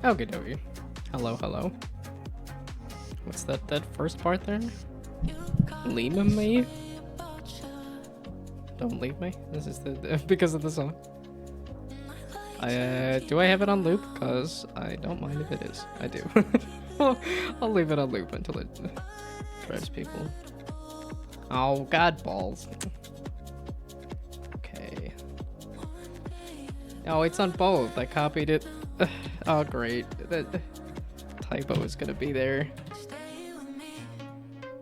Okay, dokie. Hello, hello. What's that first part there? Leave me? Don't leave me? This is the because of the song. Do I have it on loop? Because I don't mind if it is. I do. I'll leave it on loop until it drives people. Oh, God balls. Okay. Oh, it's on both. I copied it. Oh, great. That typo is gonna be there.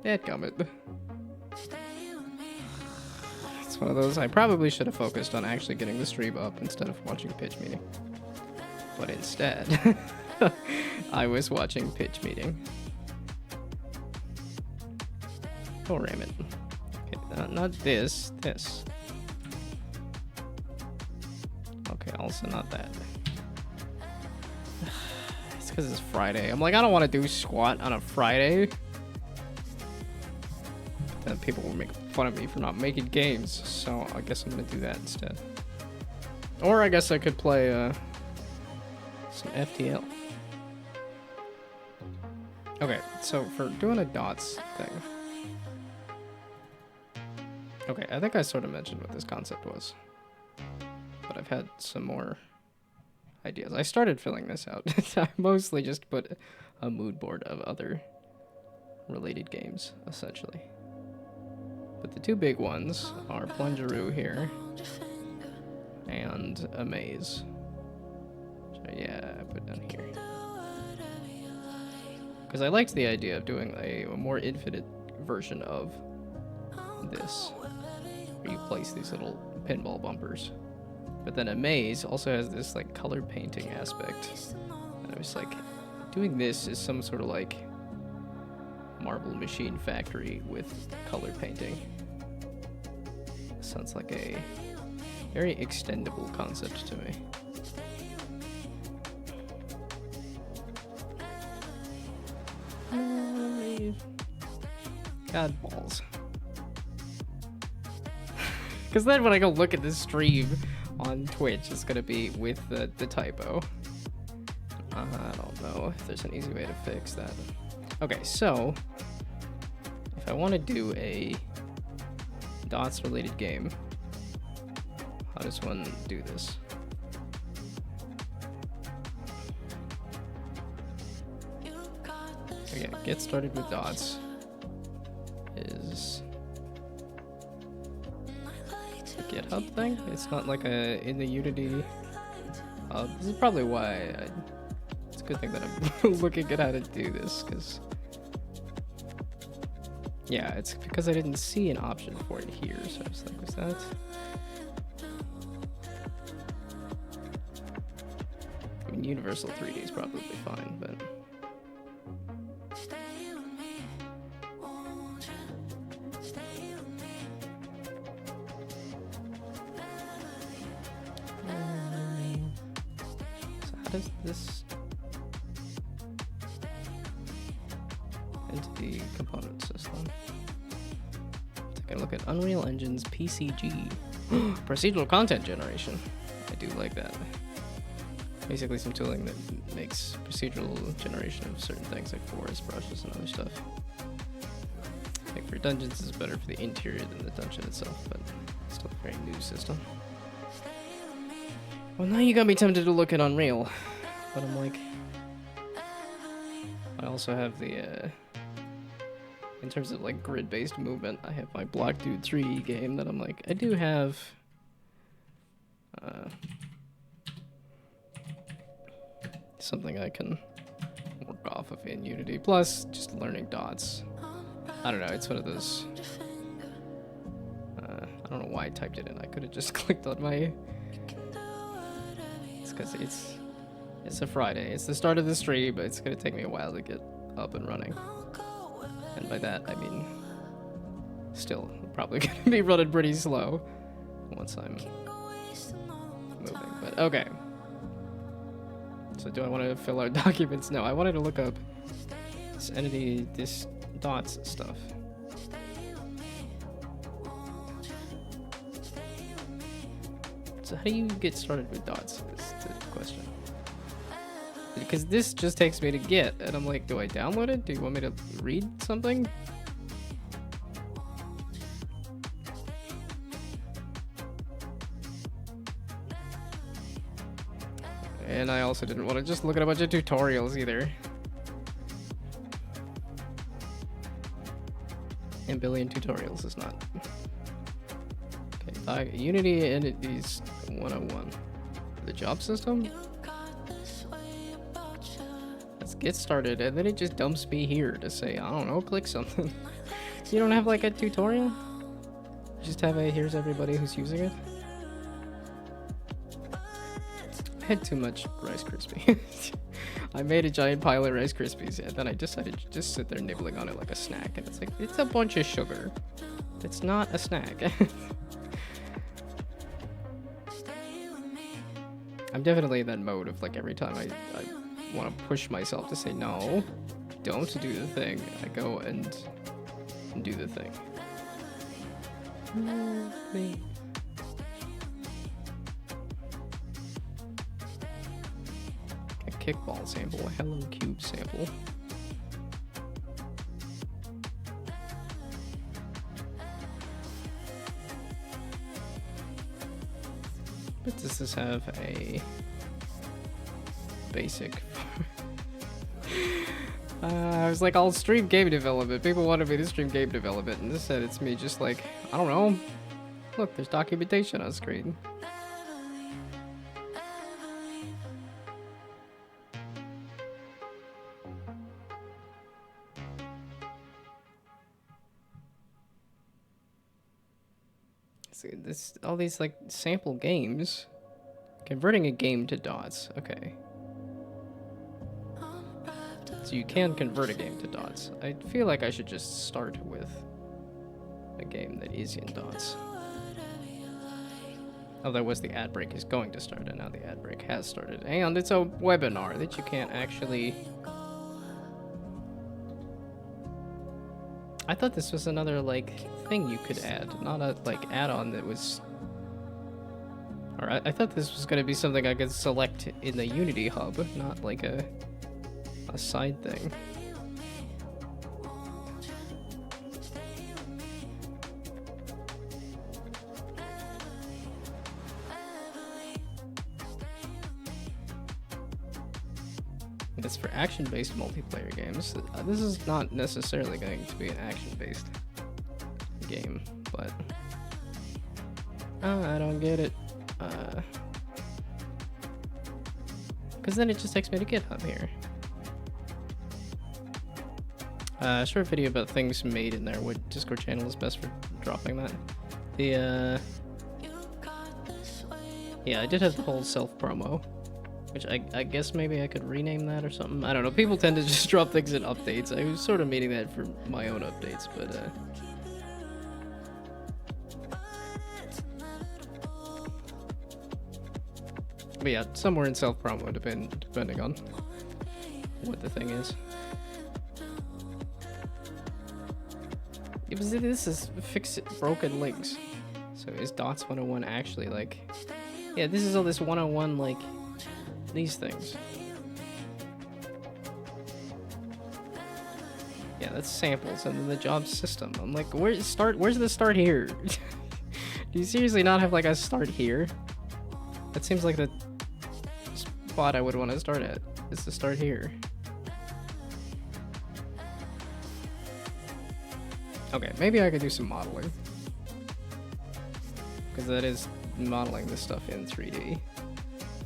Dadgummit. It's one of those. I probably should have focused on actually getting the stream up instead of watching Pitch Meeting. But instead, I was watching Pitch Meeting. Oh, ram it. Okay, not this. This. Okay, also not that. It's because it's Friday. I'm like, I don't want to do squat on a Friday. Then people will make fun of me for not making games, so I guess I'm gonna do that instead. Or I guess I could play some FTL. Okay, so for doing a dots thing. Okay, I think I sort of mentioned what this concept was, but I've had some more ideas. I started filling this out. I mostly just put a mood board of other related games, essentially. But the two big ones are Plungeroo here and Amaze. So yeah, I put down here. Because I liked the idea of doing a more infinite version of this, where you place these little pinball bumpers. But then Amaze also has this like color painting aspect. And I was like, doing this is some sort of like Marble Machine Factory with color painting. Sounds like a very extendable concept to me. God balls. Because then when I go look at this stream on Twitch, it's gonna be with the typo. I don't know if there's an easy way to fix that. Okay, so if I want to do a dots related game, how does one do this? Okay, get started with dots is a GitHub thing. It's not like in the Unity hub. This is probably why it's a good thing that I'm looking at how to do this, because yeah, it's because I didn't see an option for it here, so I was like, was that? I mean, Universal 3D is probably fine, but so how does this entity component system? Take a look at Unreal Engine's PCG. Procedural content generation. I do like that. Basically some tooling that makes procedural generation of certain things like forest brushes and other stuff. Like for dungeons is better for the interior than the dungeon itself, but still a very new system. Well, now you got me tempted to look at Unreal, but I'm like, I also have the in terms of like grid-based movement, I have my Block Dude 3 game that I'm like, I do have something I can work off of in Unity. Plus, just learning dots. I don't know, it's one of those, I don't know why I typed it in. I could have just clicked on my, it's because it's a Friday. It's the start of the stream, but it's gonna take me a while to get up and running. And by that, I mean, still probably gonna be running pretty slow once I'm moving, but okay. So do I want to fill out documents? No, I wanted to look up this entity, this dots stuff. So how do you get started with dots? Is the question. Because this just takes me to Git, and I'm like, do I download it? Do you want me to read something? And I also didn't want to just look at a bunch of tutorials either. A billion tutorials is not. Okay, Unity Entities 101. The job system? Let's get started, and then it just dumps me here to say, I don't know, click something. You don't have like a tutorial? Just have a here's everybody who's using it? I had too much Rice Krispies. I made a giant pile of Rice Krispies, and then I decided to just sit there nibbling on it like a snack, and it's like, it's a bunch of sugar. It's not a snack. I'm definitely in that mode of like every time I want to push myself to say no, don't do the thing, I go and do the thing. A kickball sample, a Hello Cube sample. But does this have a basic? I was like, I'll stream game development. People wanted me to stream game development, and instead it's me just like, I don't know. Look, there's documentation on screen. All these like sample games, converting a game to dots. Okay, so you can convert a game to dots. I feel like I should just start with a game that is in dots. Otherwise the ad break is going to start, and now the ad break has started, and it's a webinar that you can't actually. I thought this was another like thing you could add, not a like add-on that was. Or I thought this was going to be something I could select in the Unity hub, not like a side thing. It's for action-based multiplayer games. This is not necessarily going to be an action-based game, but I don't get it. Because then it just takes me to GitHub here. Short video about things made in there. What Discord channel is best for dropping that? The yeah, I did have the whole self promo, which I guess maybe I could rename that or something. I don't know. People tend to just drop things in updates. I was sort of meaning that for my own updates, but yeah, somewhere in self promo, depending on what the thing is. This is fix broken links. So is Dots 101 actually like? Yeah, this is all this 101 like these things. Yeah, that's samples, and then the job system. I'm like, where's the start here? Do you seriously not have like a start here? That seems like the spot I would want to start at, is to start here. Okay, maybe I could do some modeling. Because that is modeling this stuff in 3D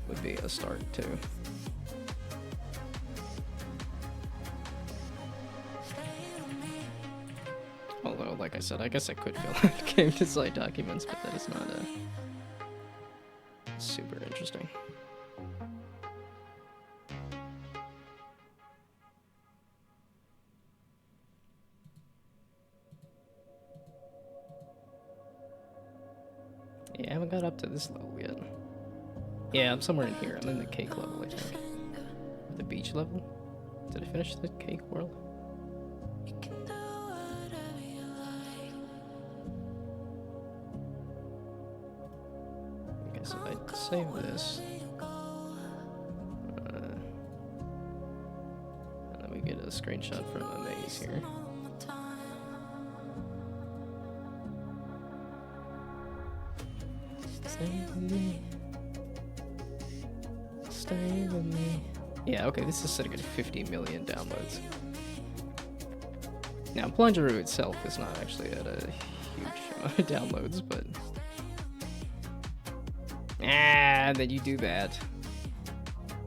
would be a start too. Although, like I said, I guess I could fill out game design documents, but that is not super interesting. Yeah, I haven't got up to this level yet. Yeah, I'm somewhere in here. I'm in the cake level, I think. The beach level? Did I finish the cake world? Okay, so if I save this... screenshot from a maze here. Stay with me. Stay with me. Yeah, okay, this is sitting at 50 million downloads. Now, Plungeroo itself is not actually at a huge amount of downloads, but... Ah, then you do that.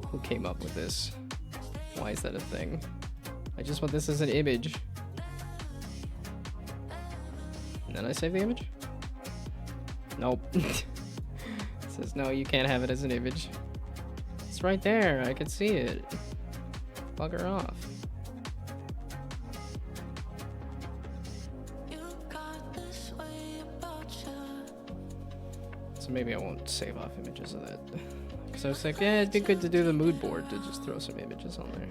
Who came up with this? Why is that a thing? I just want this as an image. And then I save the image? Nope. It says, no, you can't have it as an image. It's right there, I can see it. Bugger off. So maybe I won't save off images of that. Because I was like, yeah, it'd be good to do the mood board to just throw some images on there.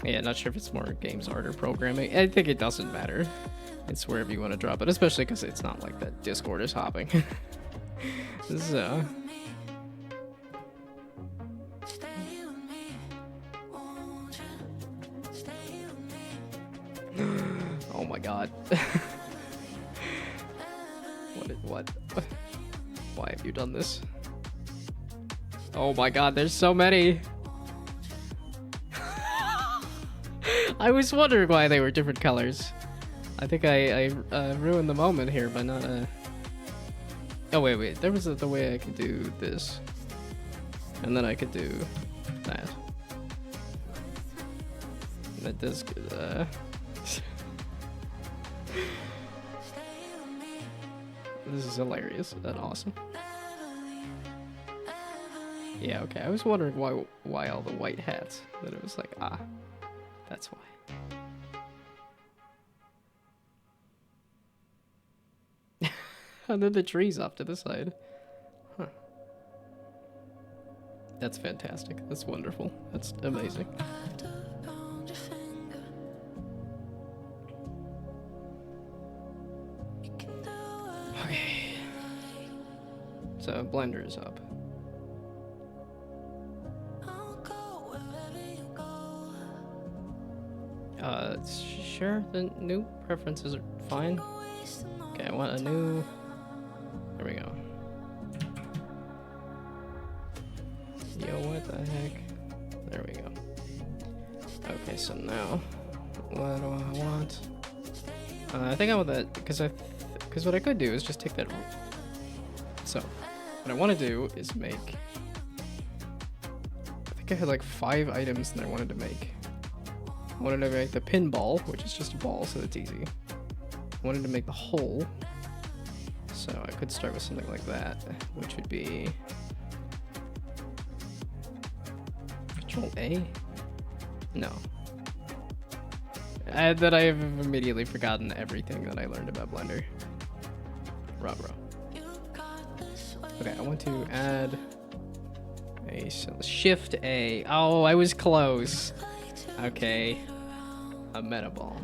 Yeah, not sure if it's more games art or programming. I think it doesn't matter. It's wherever you want to drop it, especially because it's not like that Discord is hopping. So... Oh my god. What? Why have you done this? Oh my god, there's so many! I was wondering why they were different colors. I think I ruined the moment here by not Oh wait, there was the way I could do this. And then I could do that. That does good, This is hilarious and awesome. Yeah, okay. I was wondering why all the white hats. Then it was like, ah, that's why. And then the trees off to the side. Huh. That's fantastic. That's wonderful. That's amazing. Okay. So Blender is up. Sure, the new preferences are fine. Okay, I want a new... There we go. Yo, what the heck? There we go. Okay, so now, what do I want? I think I want that, because what I could do is just take that... So, what I want to do is make... I think I had like 5 items that I wanted to make. I wanted to make the pinball, which is just a ball, so it's easy. I wanted to make the hole, so I could start with something like that, which would be Control A? No. That I have immediately forgotten everything that I learned about Blender. Bro. Okay, I want to add a Shift A. Oh, I was close. Okay, a meta ball.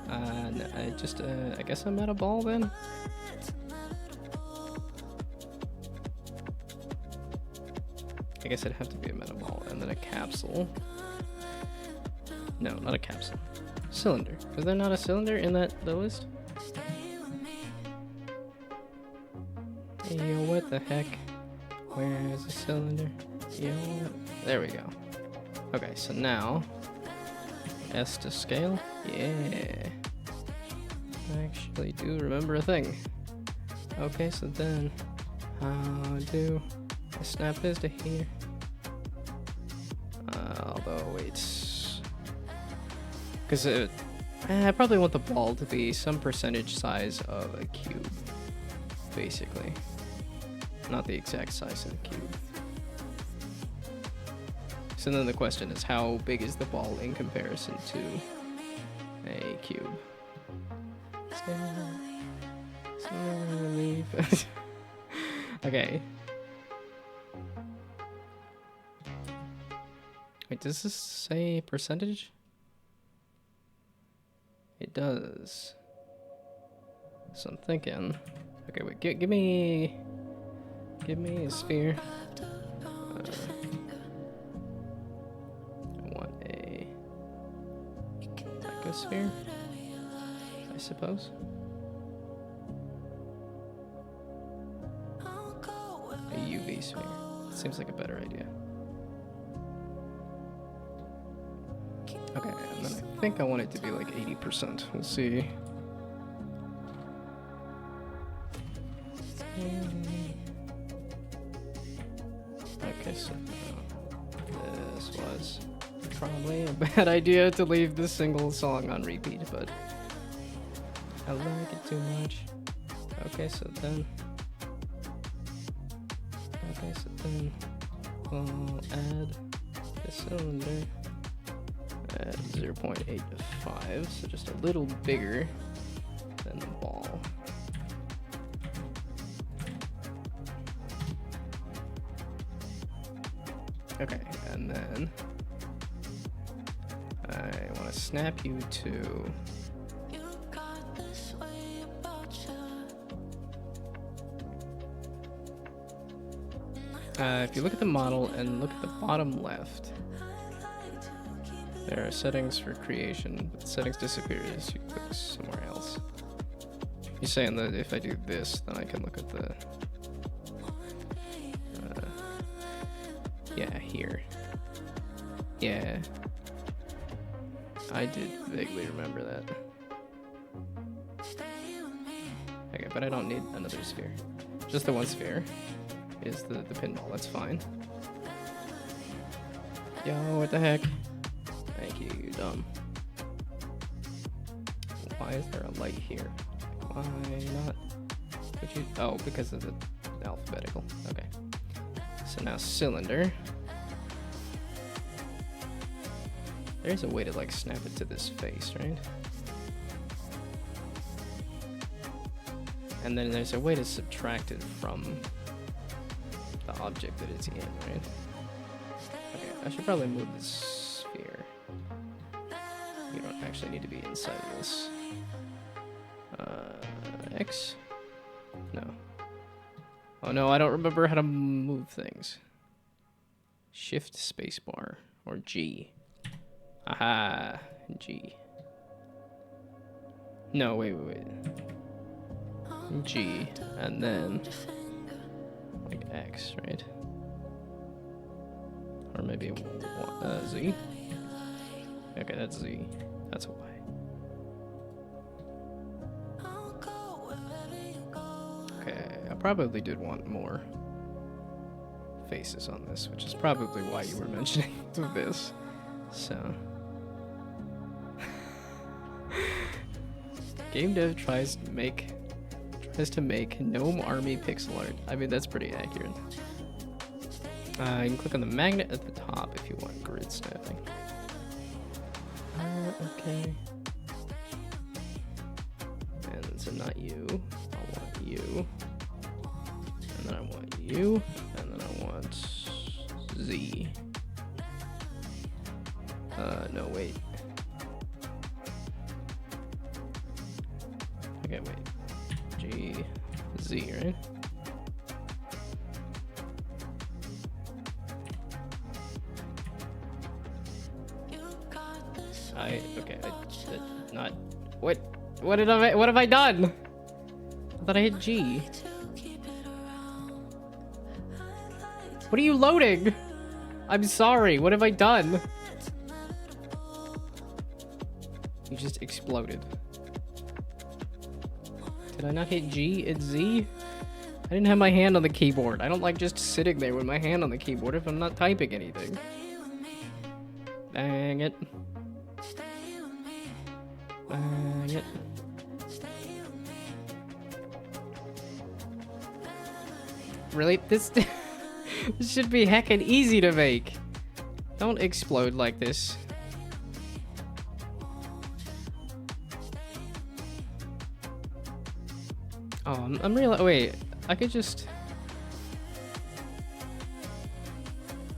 No, I guess a meta ball then? I guess it'd have to be a meta ball, and then a capsule. No, not a capsule. Cylinder. Is there not a cylinder in the list? Yo, what the heck? Where is the cylinder? Yo, there we go. Okay, so now, S to scale. Yeah. I actually do remember a thing. Okay, so then, how do I snap this to here? Although, wait. Because I probably want the ball to be some percentage size of a cube, basically. Not the exact size of the cube. So then the question is, how big is the ball in comparison to a cube? Okay. Wait, does this say percentage? It does. So I'm thinking I Okay, wait. Give me a sphere. I want a icosphere, I suppose. A UV sphere. Seems like a better idea. Okay, and then I think I want it to be like 80%. We'll see. Okay, so this was probably a bad idea to leave this single song on repeat, but I like it too much. Okay, so then we'll add the cylinder at 0.85, so just a little bigger than the ball. Okay, and then I want to snap you to if you look at the model and look at the bottom left, there are settings for creation, but the settings disappear as you click somewhere else. You're saying that if I do this, then I can look at the yeah, here. Yeah. I did vaguely remember that. Okay, but I don't need another sphere. Just the one sphere is the pinball, that's fine. Yo, what the heck? Thank you, you dumb. Why is there a light here? Why not? Would you? Oh, because of the alphabetical. Okay. So now cylinder. There's a way to like snap it to this face, right? And then there's a way to subtract it from the object that it's in, right? Okay, I should probably move this sphere. You don't actually need to be inside of this. X? No. Oh no, I don't remember how to move things. Shift spacebar or G. Aha, G. No, wait. G, and then like X, right? Or maybe Z. Okay, that's Z. That's Y. Okay, I probably did want more faces on this, which is probably why you were mentioning this. So, game dev tries to make Gnome Army pixel art. I mean, that's pretty accurate. You can click on the magnet at the top if you want grid snapping. Okay. And so not you. I want you. And then I want you. And then I want Z. No, wait. Okay, wait. G, Z, right? What have I done? I thought I hit G. What are you loading? I'm sorry, what have I done? You just exploded. Did I not hit G? It's Z? I didn't have my hand on the keyboard. I don't like just sitting there with my hand on the keyboard if I'm not typing anything. Dang it. Dang it. Really? This should be heckin' easy to make. Don't explode like this. Oh, I'm real. Wait, I could just.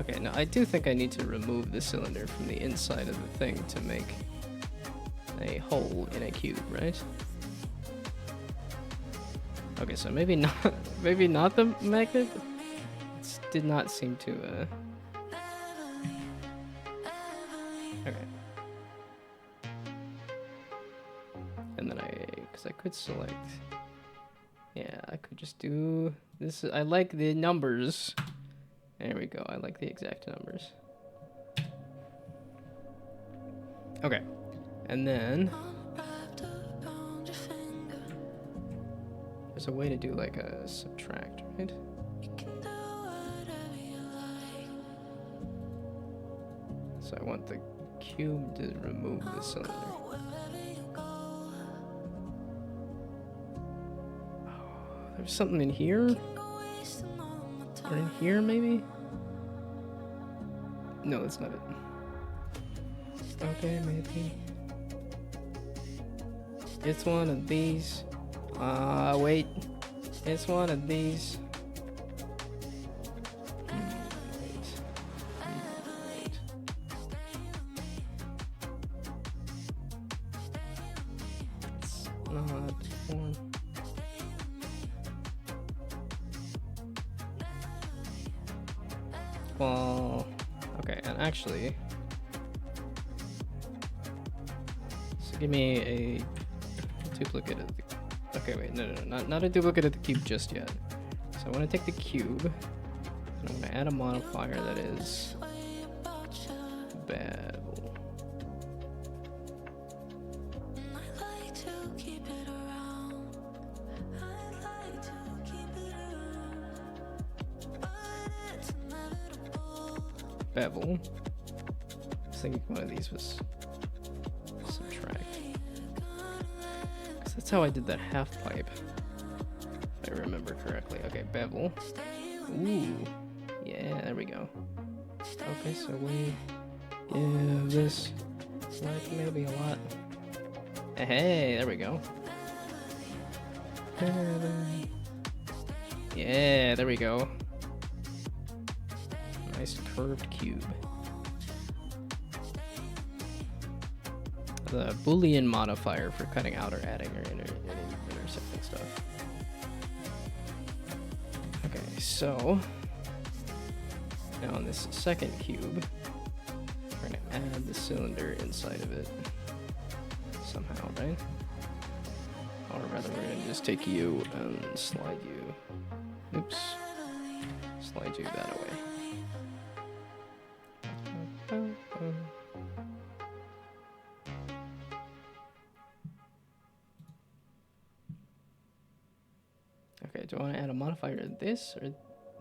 Okay, no, I do think I need to remove the cylinder from the inside of the thing to make a hole in a cube, right? Okay, so maybe not, maybe not the magnet. It did not seem to. Okay. And then because I could select. Yeah, I could just do this. I like the numbers. There we go. I like the exact numbers. Okay, and then there's a way to do like a subtract, right? So I want the cube to remove the cylinder. Oh, there's something in here? Or in here, maybe? No, that's not it. Okay, maybe. It's one of these. Wait. It's one of these. Wait. It's not one. Well, okay, and actually, so give me a duplicate of the. Okay, wait, no, not a duplicate of the cube just yet. So I want to take the cube, and I'm going to add a modifier that is bevel. Bevel. I was thinking one of these was subtract. Because that's how I did that half pipe. If I remember correctly. Okay, bevel. Ooh. Yeah, there we go. Okay, so we give this like maybe a lot. Hey, there we go. Yeah, there we go. Nice curved cube. The Boolean modifier for cutting out or adding or intersecting stuff. Okay, so now on this second cube, we're gonna add the cylinder inside of it somehow, right? Or rather, we're gonna just take you and slide you. Oops. Slide you that away. Okay, do I want to add a modifier to this or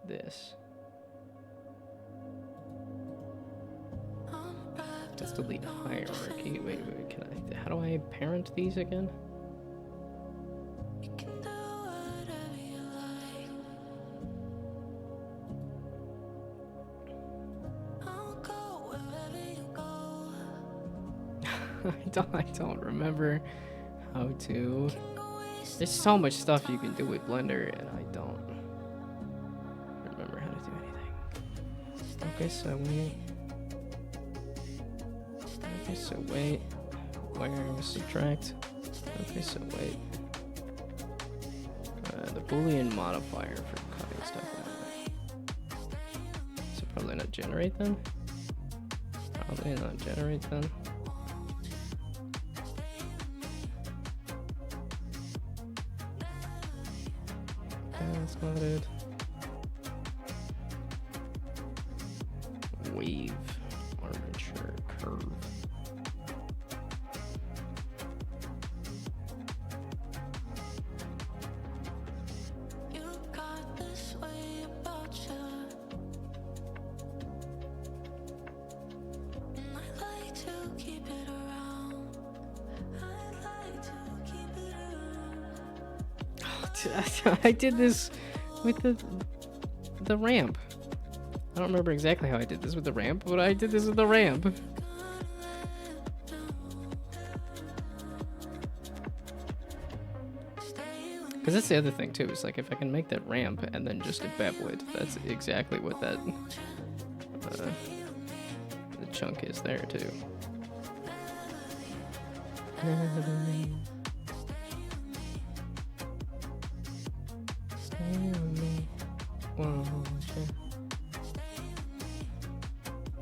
this? Let's delete hierarchy. Wait, can I? How do I parent these again? I don't remember how to. There's so much stuff you can do with Blender, and I don't remember how to do anything. Okay, so wait. Where subtract? Okay, so wait. The Boolean modifier for cutting stuff out. So probably not generate then. Probably not generate then. That's not it. Wave armature curve. I did this with the ramp. I don't remember exactly how I did this with the ramp, but I did this with the ramp. Because that's the other thing too. It's like if I can make that ramp and then just bevel it, that's exactly what that the chunk is there too.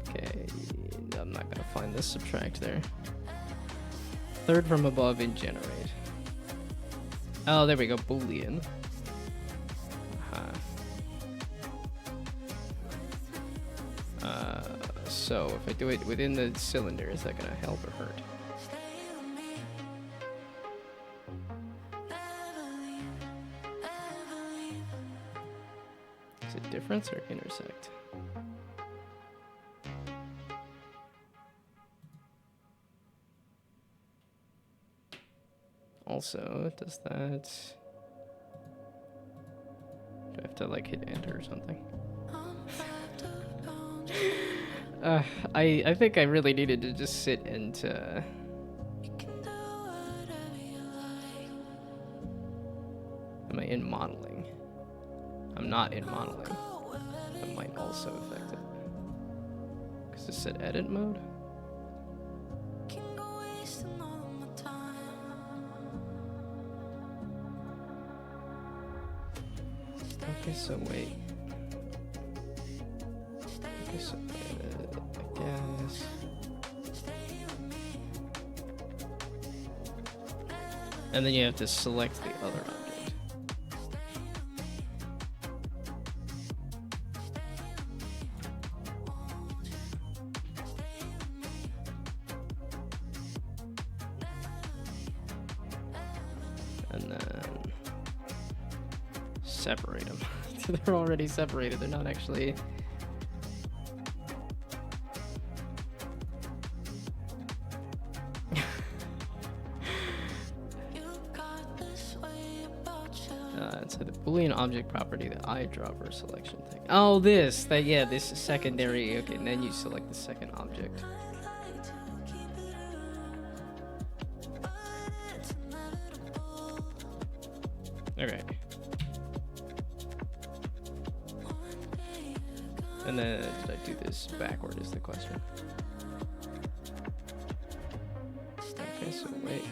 Okay, I'm not gonna find this subtract there. Third from above in generate. Oh, there we go, Boolean. So if I do it within the cylinder, is that gonna help or hurt? Is it difference or intersect? Also, does that... Do I have to like hit enter or something? I think I really needed to just sit and am I in modeling? I'm not in modeling. That might also affect it. Because it said edit mode? Okay, so wait. Okay, so I guess. And then you have to select the other object. And then separate them. They're already separated. They're not actually... so the Boolean object property, the eyedropper selection thing. Oh, this. Yeah, this is secondary. Okay, and then you select the second object. Okay. And then did I do this backward is the question. Okay, so wait.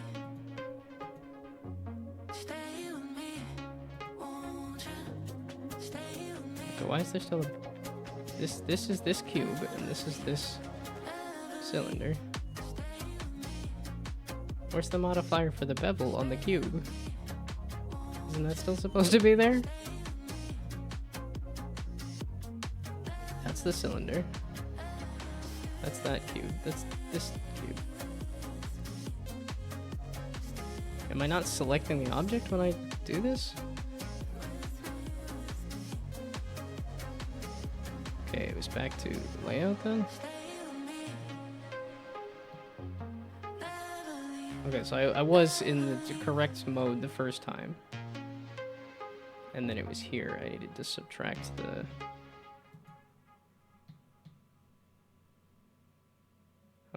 Okay, why is there still a... This is this cube, and this is this cylinder. Where's the modifier for the bevel on the cube? Isn't that still supposed to be there? That's the cylinder. That's that cube. That's this cube. Am I not selecting the object when I do this? Okay, it was back to layout then? Okay, so I was in the correct mode the first time. And then it was here. I needed to subtract the...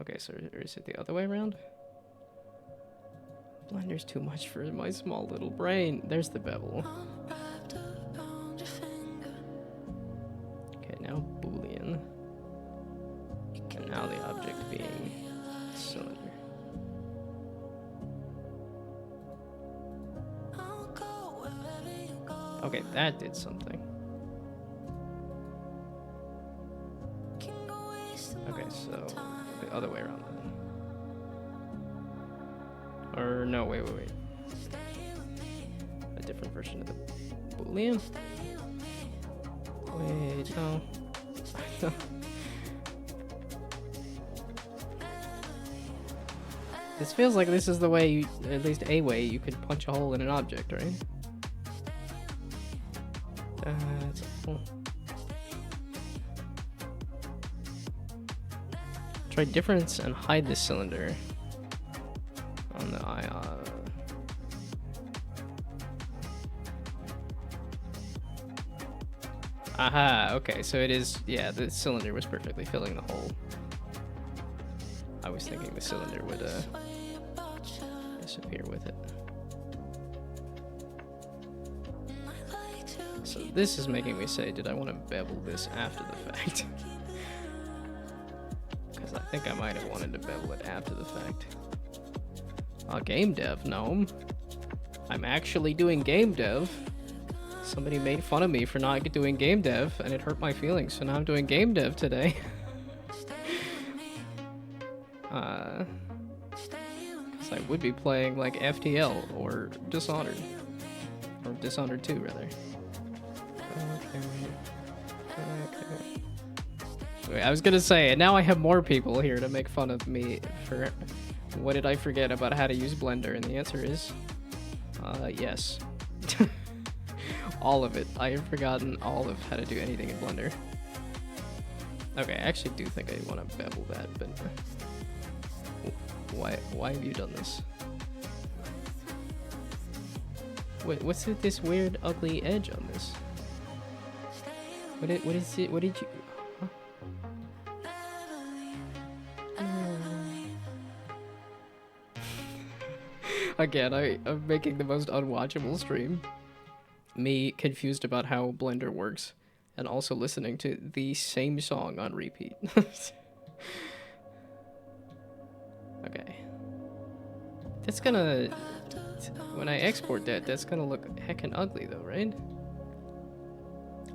Okay, so is it the other way around? Blender's too much for my small little brain. There's the bevel. Okay, now Boolean. And now the object being cylinder. Okay, that did something. Okay, so the other way around then. Or no, wait. A different version of the Boolean? Wait, no. This feels like this is the way, you, at least a way, you could punch a hole in an object, right? That's cool. Try difference and hide the cylinder on the eye. Aha, okay, so it is, yeah, the cylinder was perfectly filling the hole. I was thinking the cylinder would disappear with it. So this is making me say, did I want to bevel this after the fact? Because I think I might have wanted to bevel it after the fact. Game dev, Gnome. I'm actually doing game dev. Somebody made fun of me for not doing game dev, and it hurt my feelings, so now I'm doing game dev today. Because I would be playing, like, FTL, or Dishonored. Or Dishonored 2, rather. Okay. Wait, I was gonna say, and now I have more people here to make fun of me for... What did I forget about how to use Blender? And the answer is... yes. All of it. I have forgotten all of how to do anything in Blender. Okay, I actually do think I want to bevel that, but... Why have you done this? What's with this weird, ugly edge on this? What is it? What did you... Huh? Again, I'm making the most unwatchable stream. Me confused about how Blender works, and also listening to the same song on repeat. Okay. That's gonna... When I export that, that's gonna look heckin' ugly though, right?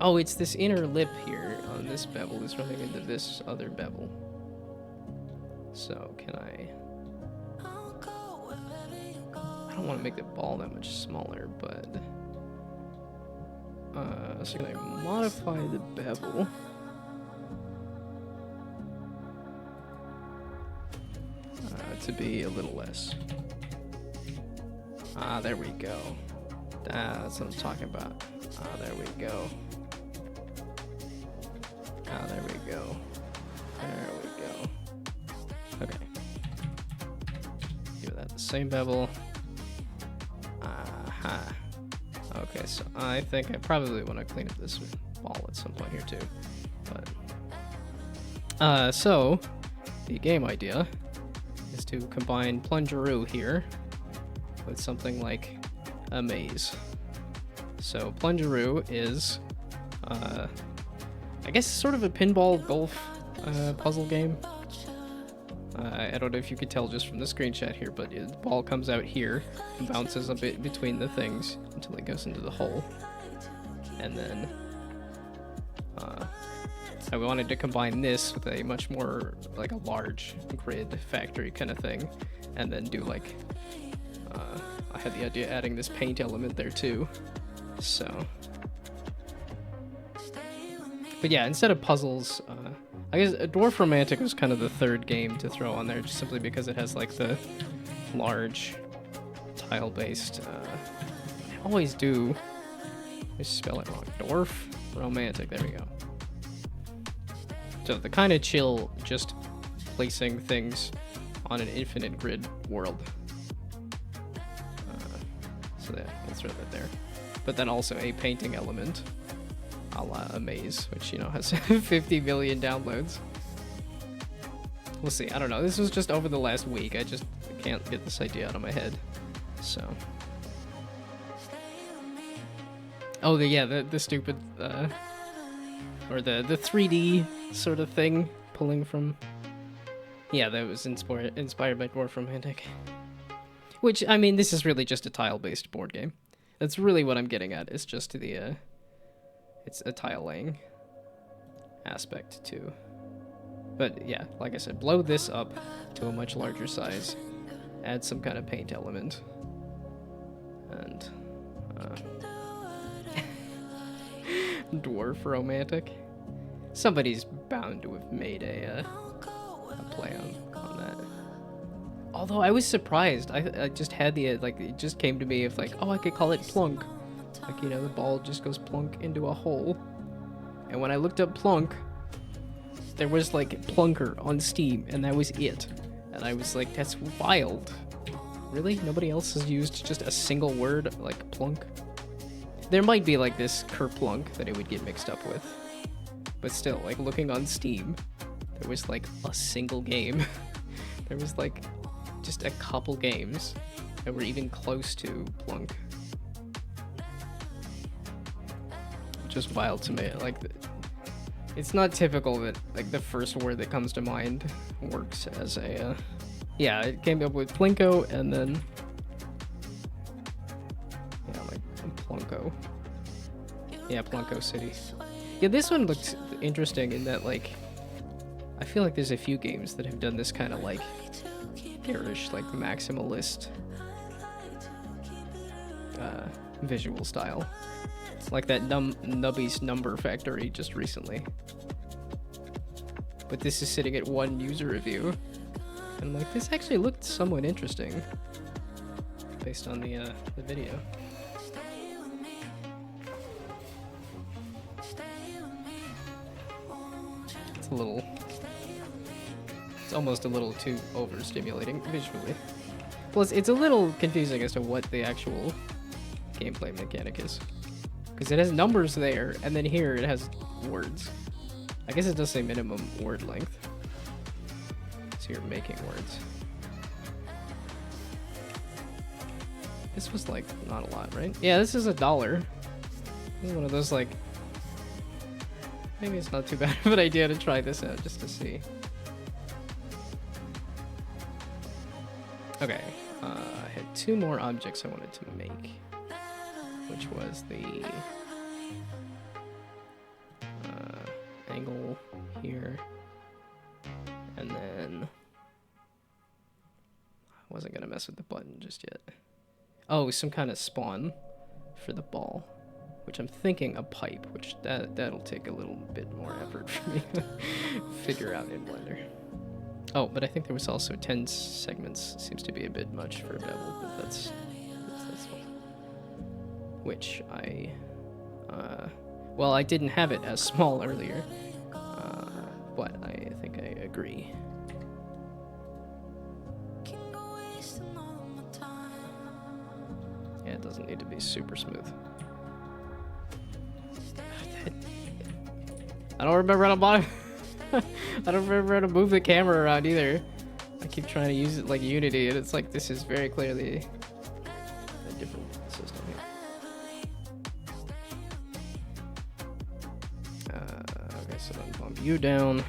Oh, it's this inner lip here on this bevel that's running into this other bevel. So, can I don't want to make the ball that much smaller, but... so can I modify the bevel? To be a little less. Ah, there we go. That's what I'm talking about. Ah, there we go. Ah, there we go. There we go. Okay. Give that the same bevel. Aha. Okay, so I think I probably want to clean up this ball at some point here too. But so the game idea is to combine Plungeroo here with something like a maze. So Plungeroo is, I guess, sort of a pinball golf puzzle game. I don't know if you could tell just from the screenshot here, but the ball comes out here and bounces a bit between the things until it goes into the hole. And then I wanted to combine this with a much more, like, a large grid factory kind of thing, and then do, like, I had the idea of adding this paint element there too, so. But yeah, instead of puzzles, I guess Dwarf Romantic was kind of the third game to throw on there, just simply because it has, like, the large tile-based, I always do, I spell it wrong, Dwarf Romantic, there we go. So the kind of chill, just placing things on an infinite grid world. So yeah, let's throw that there. But then also a painting element, a la a maze, which, you know, has 50 million downloads. We'll see. I don't know. This was just over the last week. I can't get this idea out of my head. So. Oh, the stupid, or the 3D sort of thing, pulling from... Yeah, that was inspired by Dwarf Romantic. Which, I mean, this is really just a tile-based board game. That's really what I'm getting at. It's just the, it's a tile-laying aspect, too. But, yeah, like I said, blow this up to a much larger size. Add some kind of paint element. And, Dwarf Romantic. Somebody's bound to have made a play on that. Although I was surprised. I just had the, like, it just came to me of like, oh, I could call it plunk. Like, you know, the ball just goes plunk into a hole. And when I looked up plunk, there was, like, plunker on Steam, and that was it. And I was like, that's wild. Really? Nobody else has used just a single word like plunk? There might be, like, this kerplunk that it would get mixed up with. But still, like, looking on Steam, there was, like, a single game. There was, like, just a couple games that were even close to plunk. Just wild to me. Like, it's not typical that, like, the first word that comes to mind works as a, yeah, it came up with plinko and then, yeah, like, plunko. Yeah, Blanco City. Yeah, this one looked interesting in that, like, I feel like there's a few games that have done this kind of, like, garish, like, maximalist visual style. Like that Nubby's Number Factory just recently. But this is sitting at 1 user review. And I'm like, this actually looked somewhat interesting. Based on the video. It's almost a little too overstimulating visually. Plus, it's a little confusing as to what the actual gameplay mechanic is. Because it has numbers there, and then here it has words. I guess it does say minimum word length. So you're making words. This was like not a lot, right? Yeah, this is $1. This is one of those like... Maybe it's not too bad of an idea to try this out just to see. Okay, I had 2 more objects I wanted to make, which was the angle here, and then I wasn't gonna mess with the button just yet. Oh, some kind of spawn for the ball, which I'm thinking a pipe, which that'll take a little bit more effort for me to figure out in Blender. Oh, but I think there was also 10 segments. Seems to be a bit much for a bevel, but that's one. Which I, well, I didn't have it as small earlier, but I think I agree. Yeah, it doesn't need to be super smooth. I don't remember how to bottom. I don't remember how to move the camera around either. I keep trying to use it like Unity, and it's like this is very clearly a different system here. Okay, so then bump you down.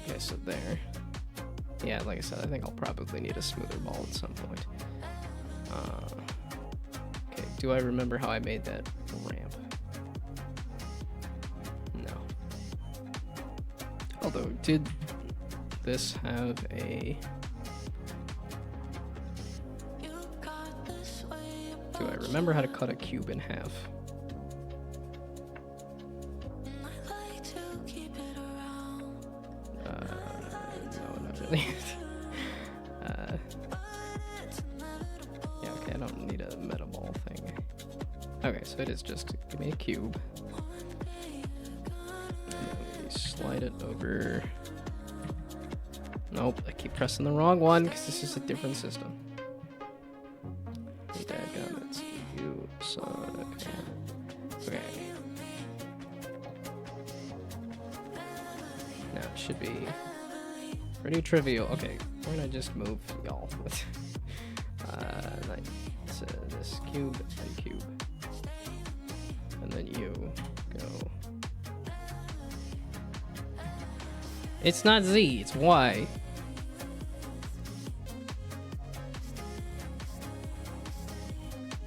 Okay, so there. Yeah, like I said, I think I'll probably need a smoother ball at some point. Okay, do I remember how I made that ramp? Although, did this have a... Do I remember how to cut a cube in half? No, not really. Yeah, okay, I don't need a meta ball thing. Okay, so it is just, give me a cube. Slide it over. Nope, I keep pressing the wrong one because this is a different system. Dadgummit, you son. Okay. Now it should be pretty trivial. Okay, why don't I just move y'all? Like, so this cube and cube, and then you go. It's not Z, it's Y.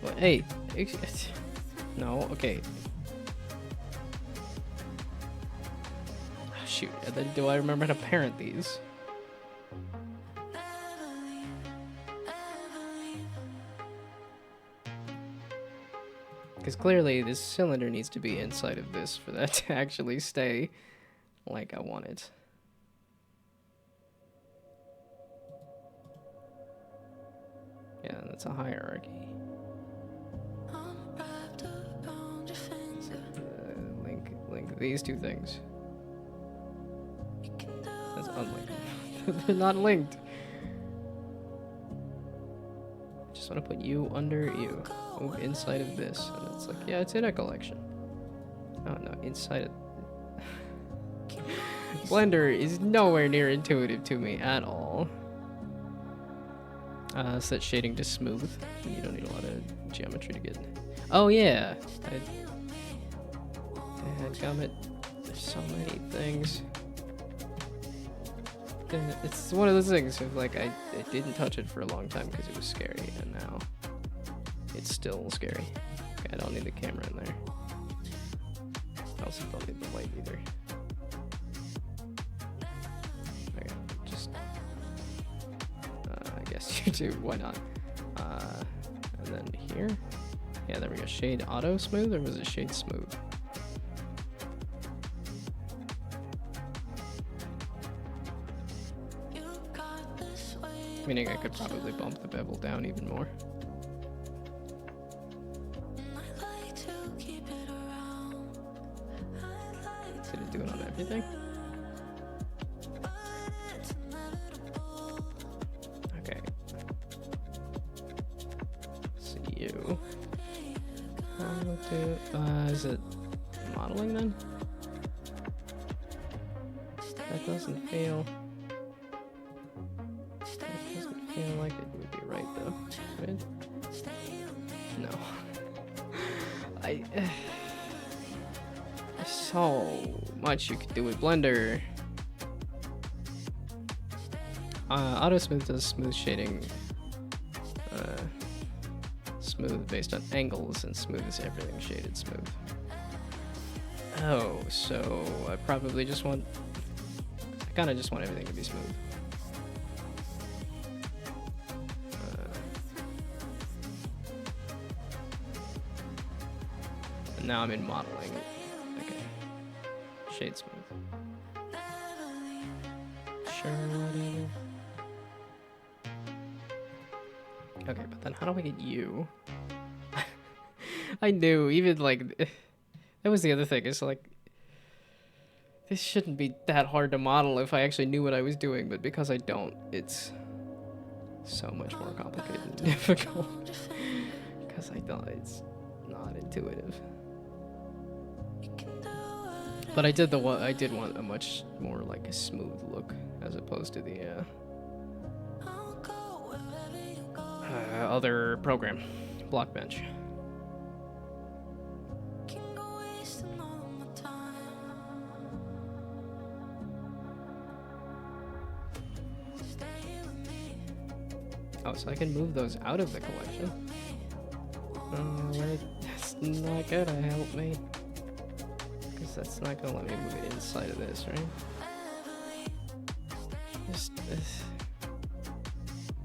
Well, hey, no, okay. Shoot, and then do I remember how to parent these? Because clearly this cylinder needs to be inside of this for that to actually stay like I want it. Yeah, that's a hierarchy. So, link these two things. That's unlinked. They're not linked. Just want to put you under you. Move inside of this. And it's like, yeah, it's in a collection. Oh no, inside of... Blender is nowhere near intuitive to me at all. Set shading to smooth. You don't need a lot of geometry to get. Oh yeah, Dadgummit. There's so many things. It's one of those things of like I didn't touch it for a long time because it was scary, and now it's still scary. Okay, I don't need the camera in there. I also don't need the light either. Okay, just I guess you do. Why not? And then here, yeah, there we go. Shade auto smooth, or was it shade smooth? Meaning I could probably bump the bevel down even more. Did it do it on everything? Okay. See you. Is it modeling then? That doesn't feel... feel like it would be right though, right? No. There's so much you could do with Blender. Auto Smooth does smooth shading. Smooth based on angles, and smooth is everything shaded smooth. Oh, so I probably just want... I kind of just want everything to be smooth. Now I'm in modeling. Okay. Shade smooth. Sure, whatever. Okay, but then how do I get you? I knew, even like... That was the other thing, is like... This shouldn't be that hard to model if I actually knew what I was doing, but because I don't, it's so much more complicated and difficult. Because I don't, it's not intuitive. But I did want a much more like a smooth look as opposed to the other program, Blockbench. Oh, so I can move those out of the collection. Oh, that's not gonna help me. That's not gonna let me move it inside of this, right? Just this.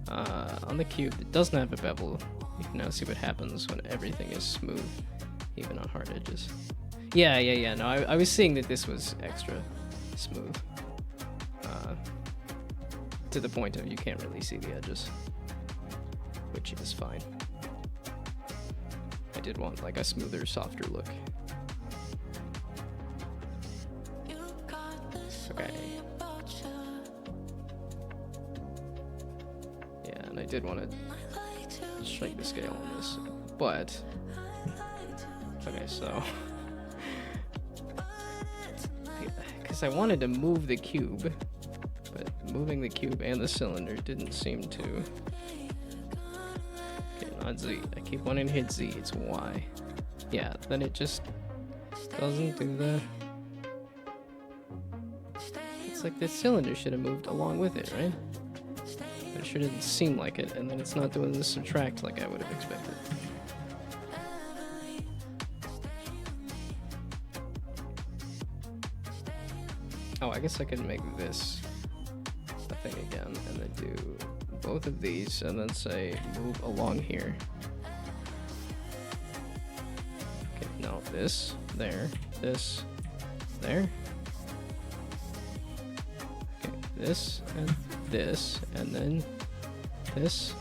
On the cube, it doesn't have a bevel. You can now see what happens when everything is smooth, even on hard edges. Yeah. No, I was seeing that this was extra smooth. To the point of you can't really see the edges, which is fine. I did want like a smoother, softer look. Okay. Yeah, and I did want to shrink the scale on this, but... Okay, so... Because I wanted to move the cube, but moving the cube and the cylinder didn't seem to... Okay, not Z. I keep wanting to hit Z, it's Y. Yeah, then it just doesn't do the... It's like the cylinder should have moved along with it, right? But it sure didn't seem like it, and then it's not doing the subtract like I would have expected. Oh, I guess I could make this a thing again, and then do both of these, and then say move along here. Okay, no, this, there, this, there. This and then this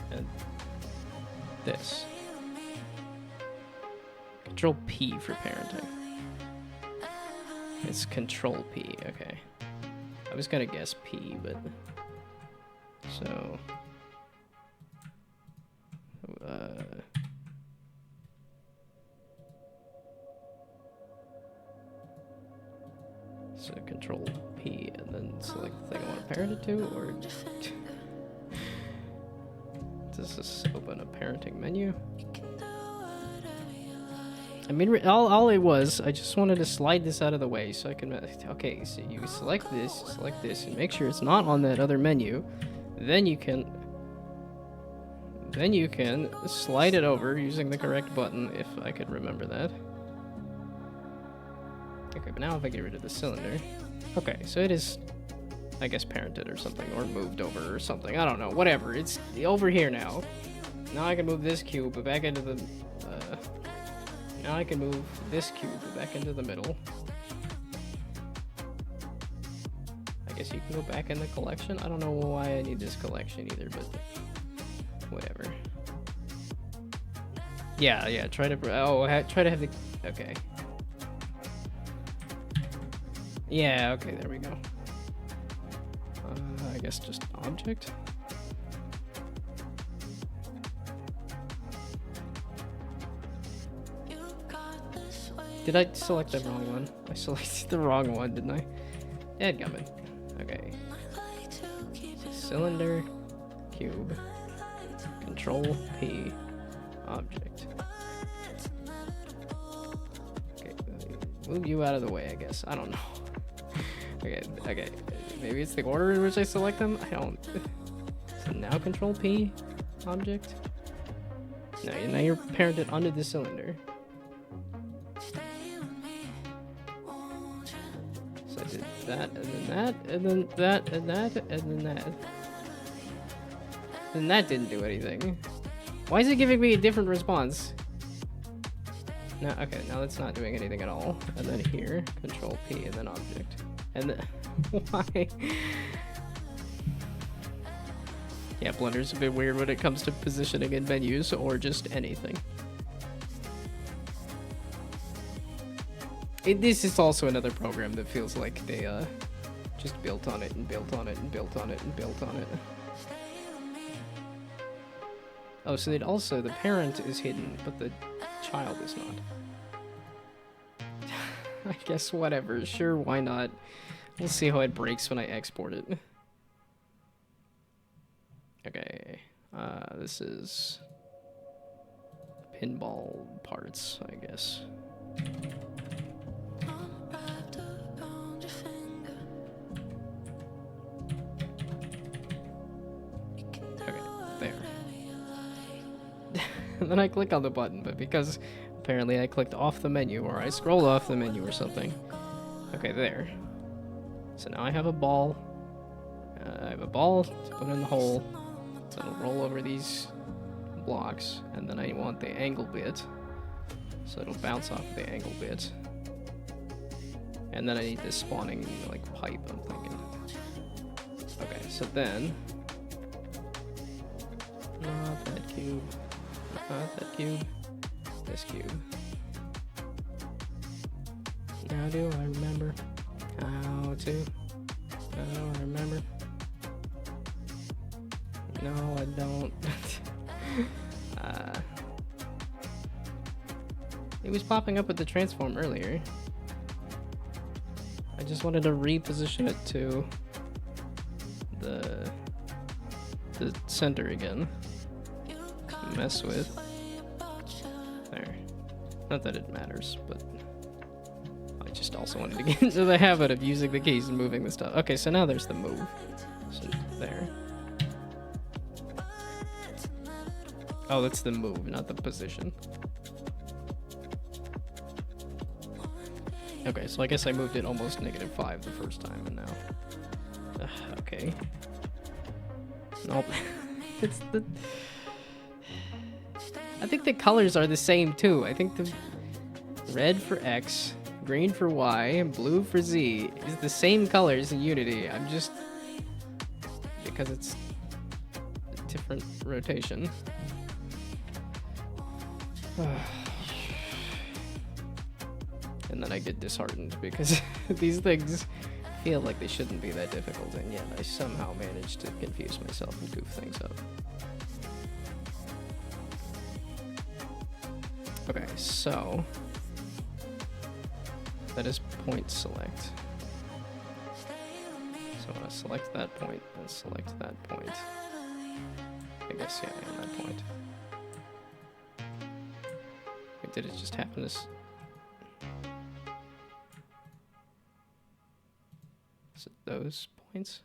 and this. Control P for parenting. It's Control P, okay. I was gonna guess P, but so so Control P and then select the thing I want to parent it to, or does this open a parenting menu? I mean, all it was, I just wanted to slide this out of the way so I can, okay, so you select this, and make sure it's not on that other menu. Then you can Then you can slide it over using the correct button, if I could remember that. Okay, but now if I get rid of the cylinder... Okay, so it is, I guess, parented or something, or moved over or something. I don't know, whatever. It's over here now. Now I can move this cube back into the... now I can move this cube back into the middle. I guess you can go back in the collection. I don't know why I need this collection either, but whatever. Yeah, try to... Oh, try to have the... Okay. Yeah, okay, there we go. I guess just object. Did I select the wrong one? I selected the wrong one, didn't I? Dadgummit. Okay. Cylinder, cube, Control P, object. Okay, move you out of the way, I guess. I don't know. Okay. Maybe it's the order in which I select them? I don't... So now Control P, object. No, now you're parented under the cylinder. So I did that, and then that, and then that, and that, and then that. And that didn't do anything. Why is it giving me a different response? No, okay, now that's not doing anything at all. And then here, Control P, and then object. And then, why? Yeah, Blender's a bit weird when it comes to positioning in menus or just anything. This is also another program that feels like they just built on it and built on it and built on it and built on it. Oh, so it also, the parent is hidden, but the child is not. I guess whatever, sure, why not? We'll see how it breaks when I export it. Okay, this is pinball parts, I guess. Okay, there. And then I click on the button, but because apparently I clicked off the menu, or I scrolled off the menu or something. Okay, there. So now I have a ball. I have a ball to put in the hole. So it'll roll over these blocks, and then I want the angle bit. So it'll bounce off the angle bit. And then I need this spawning, like, pipe, I'm thinking. Okay, so then... Not that cube. Not that cube. This cube. Now do I remember how to? How do I remember? No, I don't. It was popping up with the transform earlier. I just wanted to reposition it to the center again. Mess with. There. Not that it matters, but I just also wanted to get into the habit of using the keys and moving the stuff. Okay, so now there's the move. So there. Oh, that's the move, not the position. Okay, so I guess I moved it almost -5 the first time, and now... okay. Nope. It's the... I think the colors are the same, too. I think the red for X, green for Y, and blue for Z is the same colors in Unity. I'm just... because it's a different rotation. And then I get disheartened because these things feel like they shouldn't be that difficult, and yet I somehow managed to confuse myself and goof things up. Okay, so that is point select. So I want to select that point and select that point. I guess, yeah, on that point. Wait, did it just happen to... Is it those points?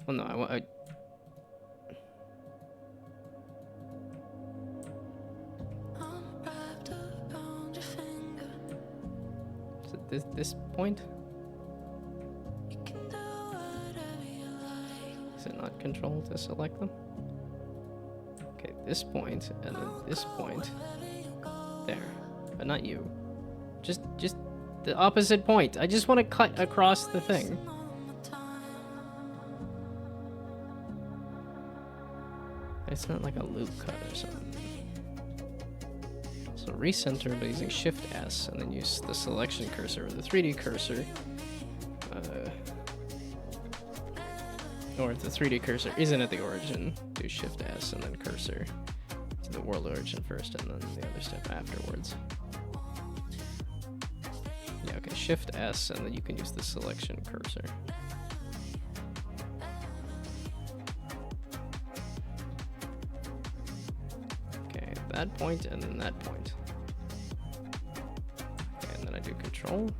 Oh no, this point? Is it not control to select them? Okay, this point, and then this point. There. But not you. Just the opposite point. I just want to cut across the thing. It's not like a loop cut or something. So recenter by using Shift S, and then use the selection cursor or the 3D cursor. Or if the 3D cursor isn't at the origin, do Shift S and then cursor to the world origin first, and then the other step afterwards. Yeah, okay, Shift S, and then you can use the selection cursor. Okay, that point, and then that point. Okay, and then I do Control.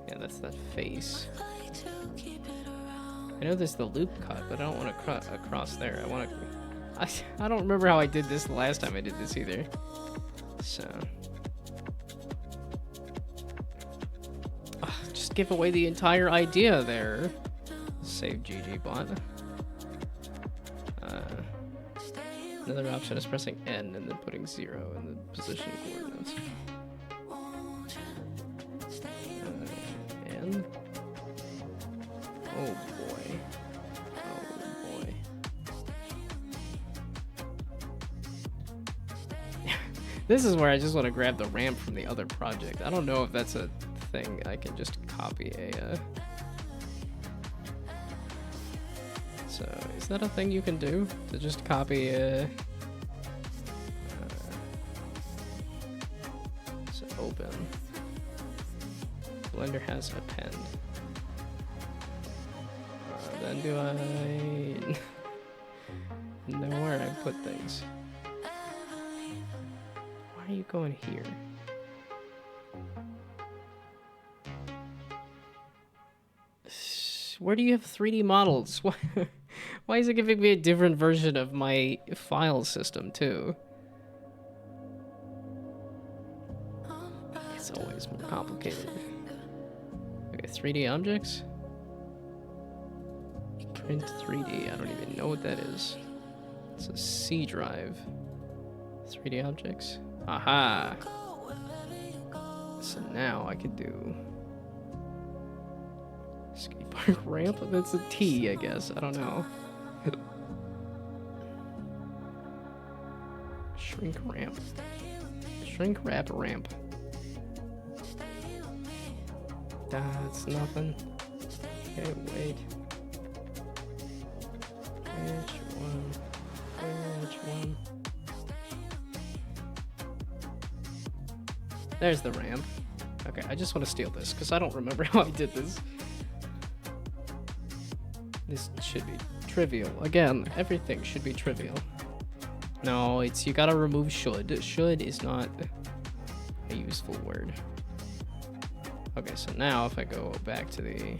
Yeah, that's that face. I know there's the loop cut, but I don't want to cut across there. I don't remember how I did this the last time I did this either. So just give away the entire idea there. Save ggplot. Another option is pressing N and then putting 0 in the position coordinates. N. Oh boy. Oh boy. This is where I just want to grab the ramp from the other project. I don't know if that's a thing. I can just copy a... So, is that a thing you can do? To just copy a... So, open. Blender has append. Then do I know where I put things? Why are you going here? Where do you have 3D models? Why is it giving me a different version of my file system too? It's always more complicated. Okay, 3D objects? Print 3D, I don't even know what that is. It's a C drive. 3D objects. Aha! So now I could do... skate park ramp? That's a T, I guess. I don't know. Shrink ramp. Shrink wrap ramp. That's nothing. Okay, wait. Which one? Which one? There's the ramp. Okay, I just want to steal this because I don't remember how I did this. This should be trivial. Again, everything should be trivial. No, it's you gotta remove should. Should is not a useful word. Okay, so now if I go back to the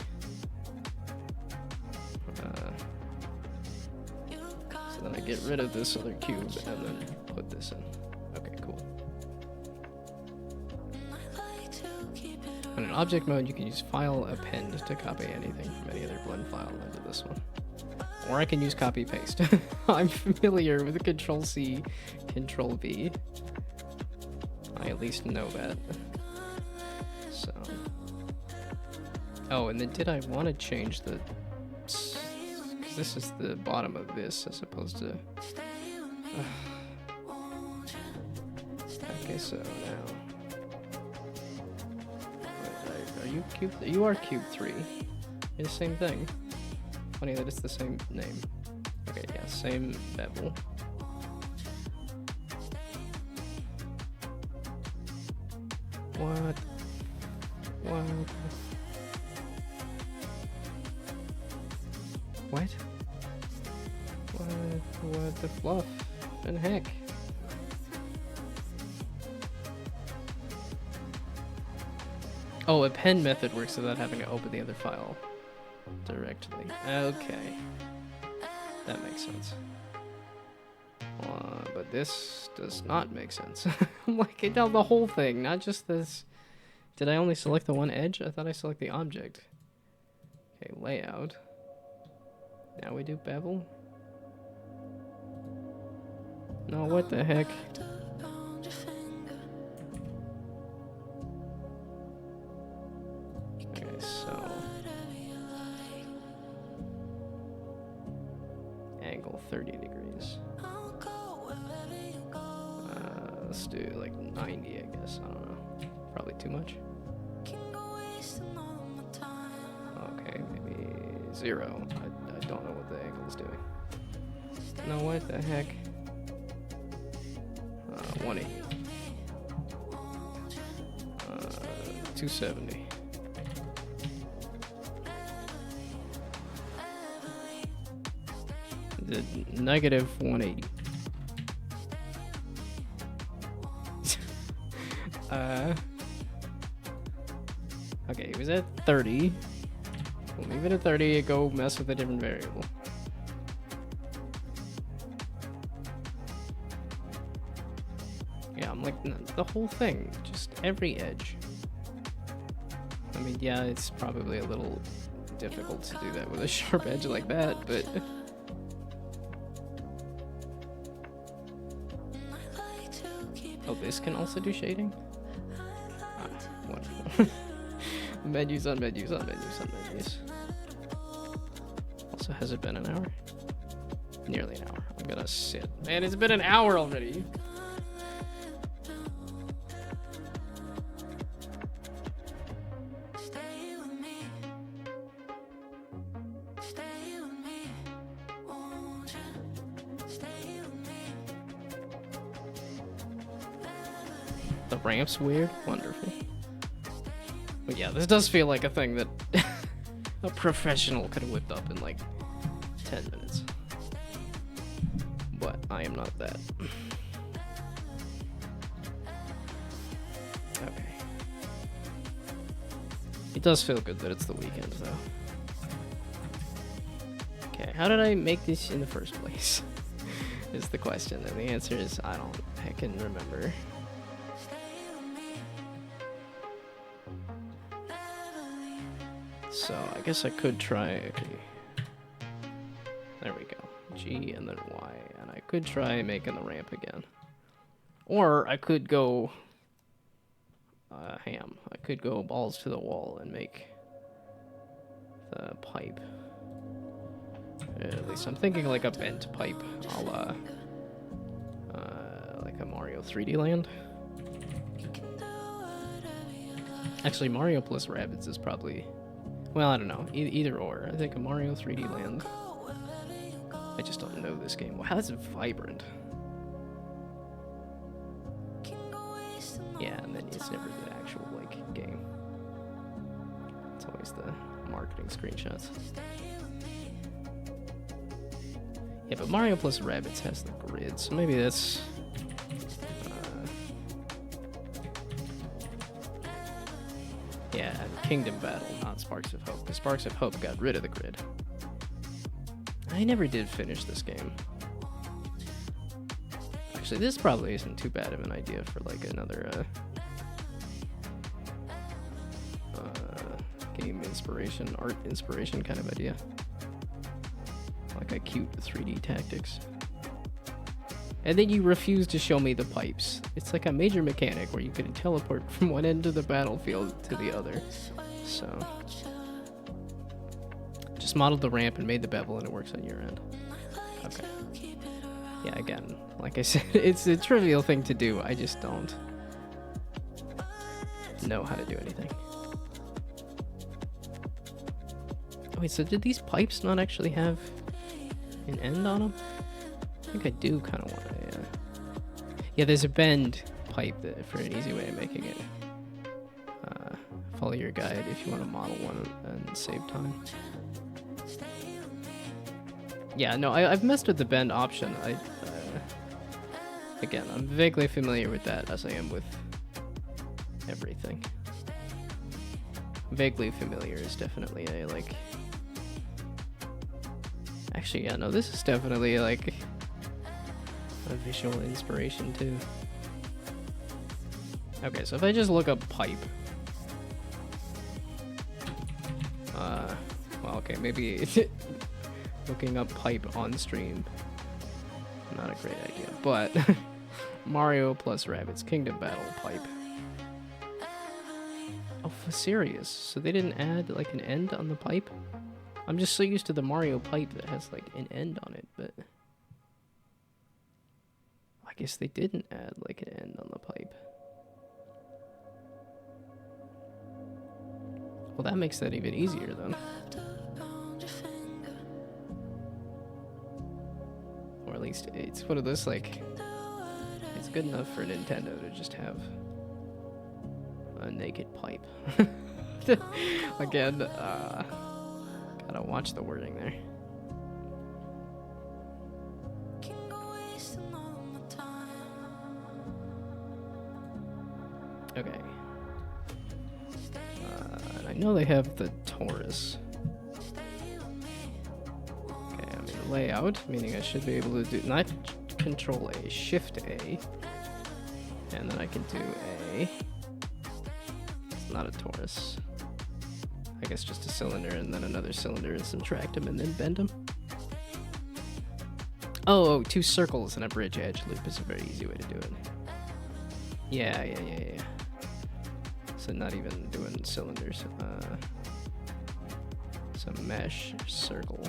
so then I get rid of this other cube and then put this in. Okay, cool. And in object mode, you can use file append to copy anything from any other blend file into this one. Or I can use copy paste. I'm familiar with Control C, Control V. I at least know that. So. Oh, and then did I want to change the... Because this is the bottom of this as opposed to... Okay, so now... Are you cube? You are cube 3. You're the same thing. Funny that it's the same name. Okay, yeah, same bevel. What? What? What? What the fluff and heck? Oh, append method works without having to open the other file directly. Okay. That makes sense. But this does not make sense. I'm like, it down the whole thing, not just this. Did I only select the one edge? I thought I select the object. Okay, layout. Now we do bevel. No, what the heck? Okay, so angle 30 degrees. Let's do like 90, I guess. I don't know. Probably too much. Okay, maybe 0. I don't know what the angle is doing. No, what the heck? 180. 270. The negative 180. Okay, it was at 30. We'll leave it at 30 and go mess with a different variable. Yeah, I'm like, the whole thing, just every edge. I mean, yeah, it's probably a little difficult to do that with a sharp edge like that, but... Oh, this can also do shading? Ah, wonderful. Menus on menus on menus on menus. Also, has it been an hour? Nearly an hour. I'm gonna sit. Man, it's been an hour already. The ramp's weird. Wonderful. But yeah, this does feel like a thing that a professional could have whipped up in like 10 minutes. But I am not that. Okay. It does feel good that it's the weekend, though. Okay, how did I make this in the first place? Is the question, and the answer is I don't heckin' remember. So I guess I could try, okay, there we go, G and then Y, and I could try making the ramp again. Or I could go ham. I could go balls to the wall and make the pipe. At least I'm thinking like a bent pipe, a la like a Mario 3D Land. Actually, Mario plus Rabbids is probably... Well, I don't know. Either or. I think a Mario 3D Land. I just don't know this game. Wow, that's vibrant. Yeah, and then it's never the actual, like, game. It's always the marketing screenshots. Yeah, but Mario plus Rabbids has the grid, so maybe that's... Yeah, Kingdom Battle, not Sparks of Hope, because Sparks of Hope got rid of the grid. I never did finish this game. Actually, this probably isn't too bad of an idea for like another game inspiration, art inspiration kind of idea. Like a cute 3D tactics. And then you refuse to show me the pipes. It's like a major mechanic where you can teleport from one end of the battlefield to the other. So, just modeled the ramp and made the bevel and it works on your end. Okay. Yeah, again, like I said, it's a trivial thing to do. I just don't know how to do anything. Wait, so did these pipes not actually have an end on them? I think I do kind of want to, yeah, there's a bend pipe for an easy way of making it. Follow your guide if you want to model one and save time. Yeah, no, I've messed with the bend option. Again, I'm vaguely familiar with that as I am with everything. Vaguely familiar is definitely a, like, Actually, yeah, no, this is definitely like a visual inspiration too. Okay, so if I just look up pipe. Well, okay, maybe looking up pipe on stream. Not a great idea, but Mario plus Rabbids Kingdom Battle pipe. Oh, serious? So they didn't add like an end on the pipe? I'm just so used to the Mario pipe that has like an end on it, but I guess they didn't add like an end on the pipe. Well, that makes that even easier then. Or at least it's one of those like, it's good enough for Nintendo to just have a naked pipe. Again, gotta watch the wording there. Okay. And I know they have the Taurus. Okay, I'm in layout, meaning I should be able to do not Control A, Shift A, and then I can do a. It's not a Taurus. I guess just a cylinder and then another cylinder and subtract them and then bend them. Oh, 2 circles and a bridge edge loop is a very easy way to do it. Yeah. So not even doing cylinders. So mesh circle.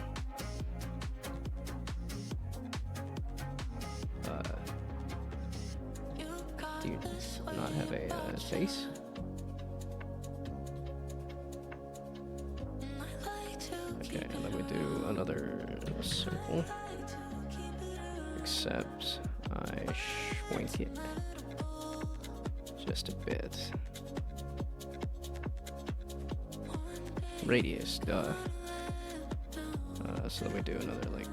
Do you not have a face? Okay, and then we do another circle. Except I shrink it just a bit. Radius, duh. So then we do another like.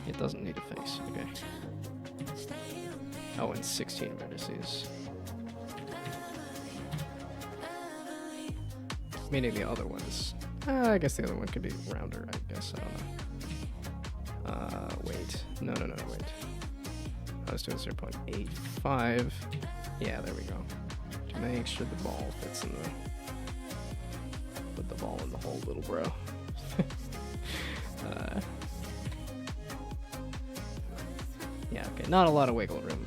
It doesn't need a face. Okay. Oh, and 16 vertices. Meaning the other ones. I guess the other one could be rounder, I guess. I don't know. Wait. No, wait. I was doing 0.85. Yeah, there we go. To make sure the ball fits in the... Put the ball in the hole, little bro. Yeah, okay. Not a lot of wiggle room.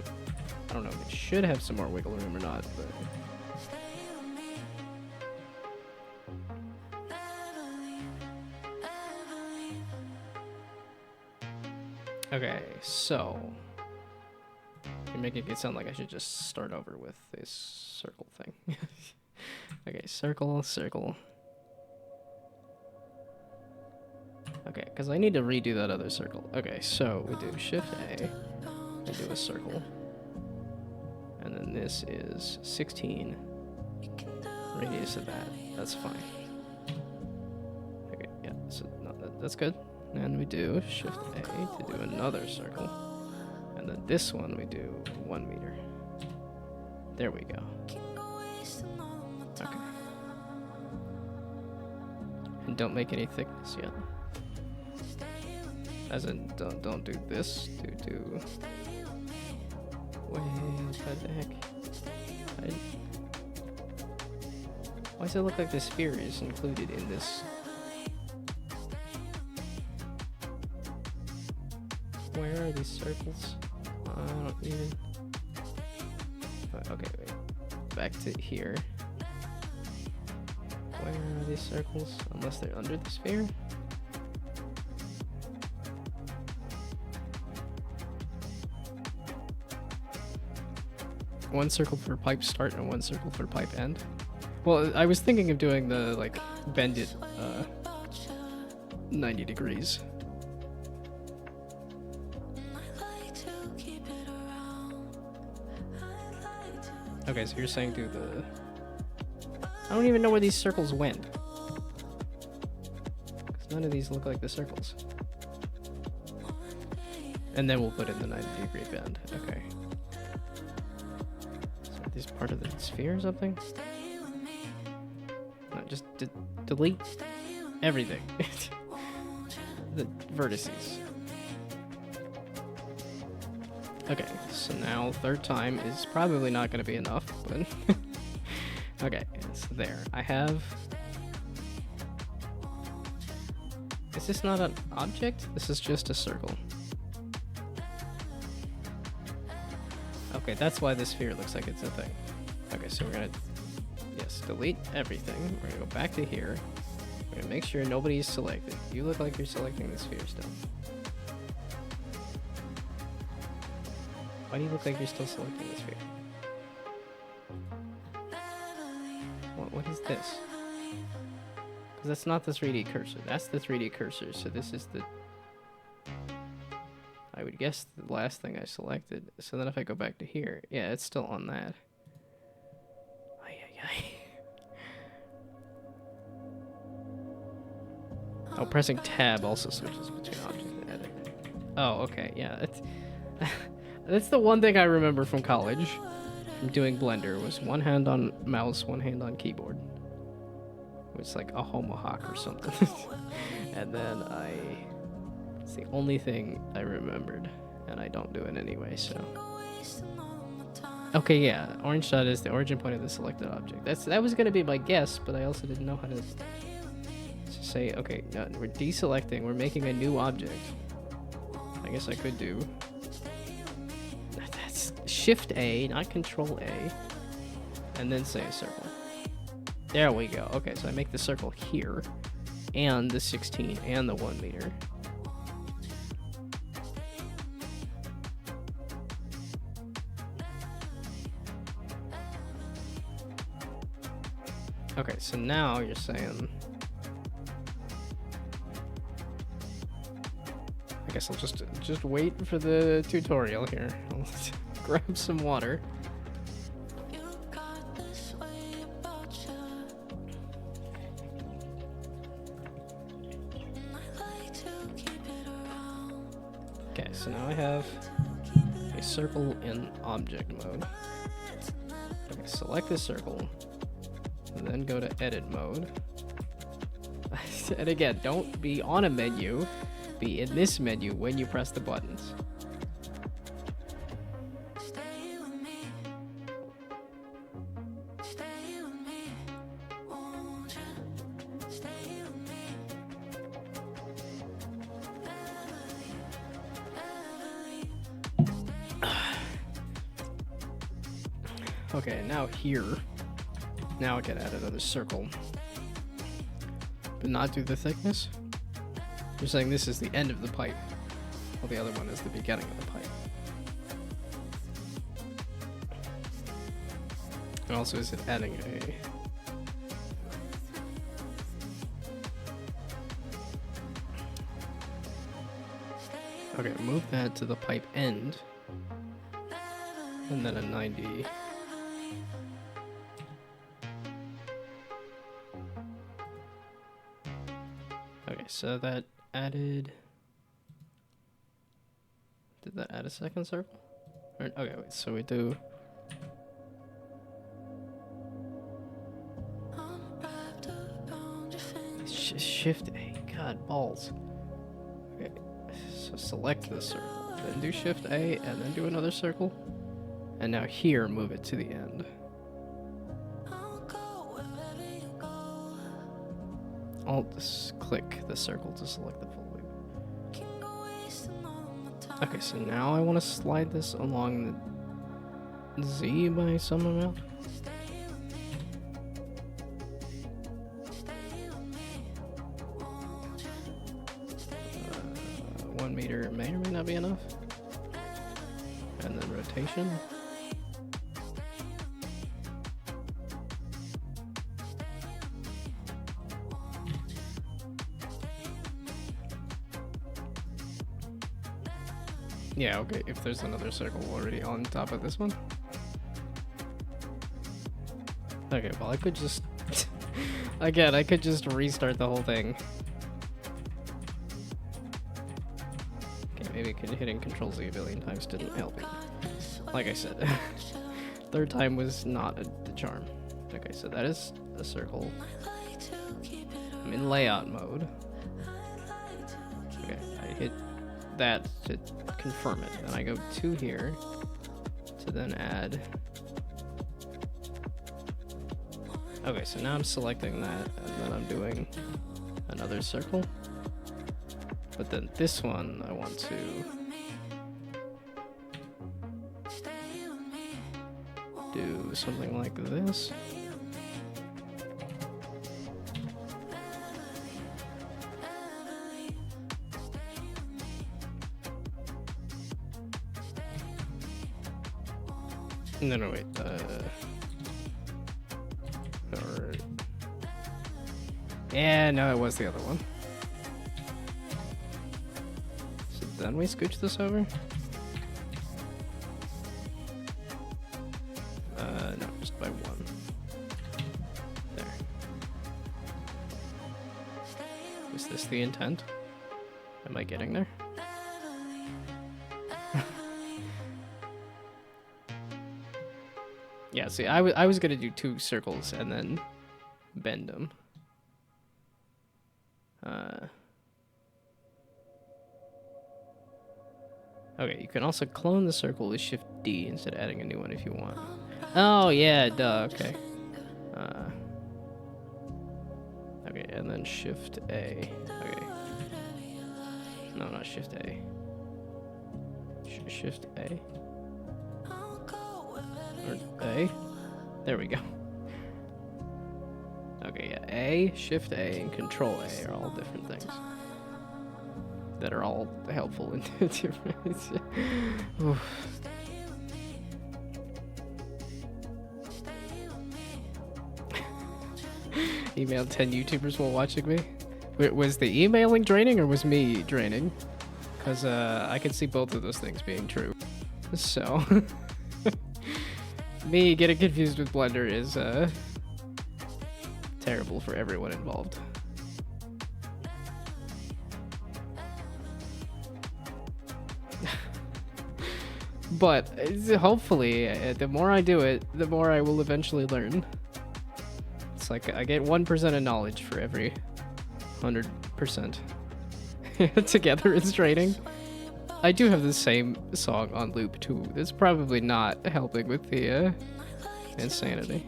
I don't know if it should have some more wiggle room or not, but... Okay, so you're making it sound like I should just start over with this circle thing. Okay, circle. Okay, because I need to redo that other circle. Okay, so we do Shift A, we do a circle, and then this is 16 radius of that. That's fine. Okay, yeah, so no, that's good. And we do Shift A to do another circle. And then this one we do 1 meter. There we go. Okay. And don't make any thickness yet. As in, don't do this. Do. Wait, what the heck? Why does it look like the sphere is included in this? Where are these circles? I don't even... Okay, wait. Back to here. Where are these circles? Unless they're under the sphere? One circle for pipe start and 1 circle for pipe end. Well, I was thinking of doing the, like, bend it 90 degrees. Okay, so you're saying do the... I don't even know where these circles went. Because none of these look like the circles. And then we'll put in the 90-degree bend. Okay. So is this part of the sphere or something? just delete everything. The vertices. Okay, so now third time is probably not going to be enough, but okay, it's there. I have. Is this not an object? This is just a circle. Okay, that's why this sphere looks like it's a thing. Okay, so we're gonna, yes, delete everything. We're gonna go back to here. We're gonna make sure nobody's selected. You look like you're selecting the sphere still. Why do you look like you're still selecting the sphere? What is this? Because that's not the 3D cursor. That's the 3D cursor, so this is the... I would guess the last thing I selected. So then if I go back to here, yeah, it's still on that. Ay, ay, ay. Oh, pressing tab also switches between object and edit. Oh, okay, yeah. That's the one thing I remember from college, from doing Blender, was one hand on mouse, one hand on keyboard. It's like a homohawk or something. And then it's the only thing I remembered, and I don't do it anyway, so. Okay, yeah, orange dot is the origin point of the selected object. That was gonna be my guess, but I also didn't know how to say, okay, no, we're deselecting, we're making a new object. I guess I could do. That's Shift A, not Control A, and then say a circle. There we go. Okay, so I make the circle here, and the 16, and the 1 meter. Okay, so now you're saying... I guess I'll just wait for the tutorial here. I'll grab some water. Okay, so now I have a circle in object mode. Okay, select the circle, and then go to edit mode. And again, don't be on a menu, be in this menu when you press the buttons. Okay, now here, now I can add another circle, but not do the thickness. You're saying this is the end of the pipe, while the other one is the beginning of the pipe. And also, is it adding a... Okay, move that to the pipe end, and then a 90. Okay, so that added... Did that add a second circle? Or, okay, wait, so we do... Shift A, God, balls. Okay, so select the circle, then do Shift A, and then do another circle. And now here, move it to the end. I'll just click the circle to select the full loop. Okay, so now I want to slide this along the Z by some amount. 1 meter may or may not be enough. And then rotation. Yeah, okay, if there's another circle already on top of this one. Okay, well I could just... Again, I could just restart the whole thing. Okay, maybe hitting Control Z a billion times didn't help me. Like I said, third time was not the charm. Okay, so that is a circle. I'm in layout mode. Okay, I hit that to confirm it. Then I go to here to then add. Okay, so now I'm selecting that, and then I'm doing another circle. But then this one, I want to do something like this. No, wait. Or... Yeah, no, it was the other one. So then we scooch this over? No, just by one. There. Is this the intent? Am I getting there? Yeah, see, I was gonna do 2 circles and then bend them. Okay, you can also clone the circle with Shift D instead of adding a new one if you want. Oh yeah, duh. Okay. Okay, and then Shift A. Okay. No, not Shift A. Shift A. Or A. There we go. Okay, yeah. A, Shift A, and Control A are all different things that are all helpful in different. Email 10 YouTubers while watching me. Was the emailing draining or was me draining? Because I can see both of those things being true. So, me getting confused with Blender is terrible for everyone involved. But hopefully, the more I do it, the more I will eventually learn. It's like I get 1% of knowledge for every 100%. Together it's draining. I do have the same song on loop too. That's probably not helping with the insanity.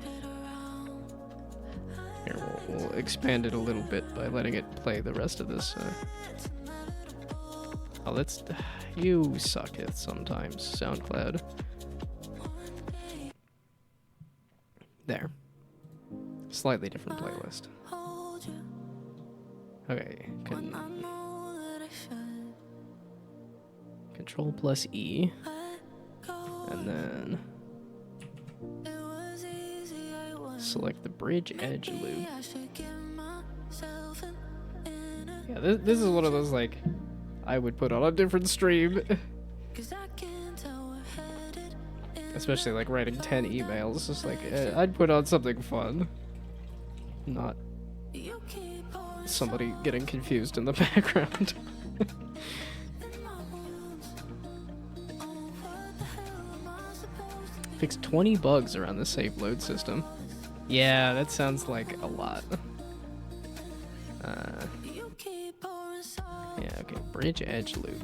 Here, we'll expand it a little bit by letting it play the rest of this. Oh, let's... You suck it sometimes, SoundCloud. There. Slightly different playlist. Okay, Control plus E. And then... select the bridge edge loop. Yeah, this is one of those, like... I would put on a different stream. Especially like writing 10 emails. Just like, I'd put on something fun. Not somebody getting confused in the background. Fixed 20 bugs around the safe load system. Yeah, that sounds like a lot. Yeah, okay, bridge edge loop.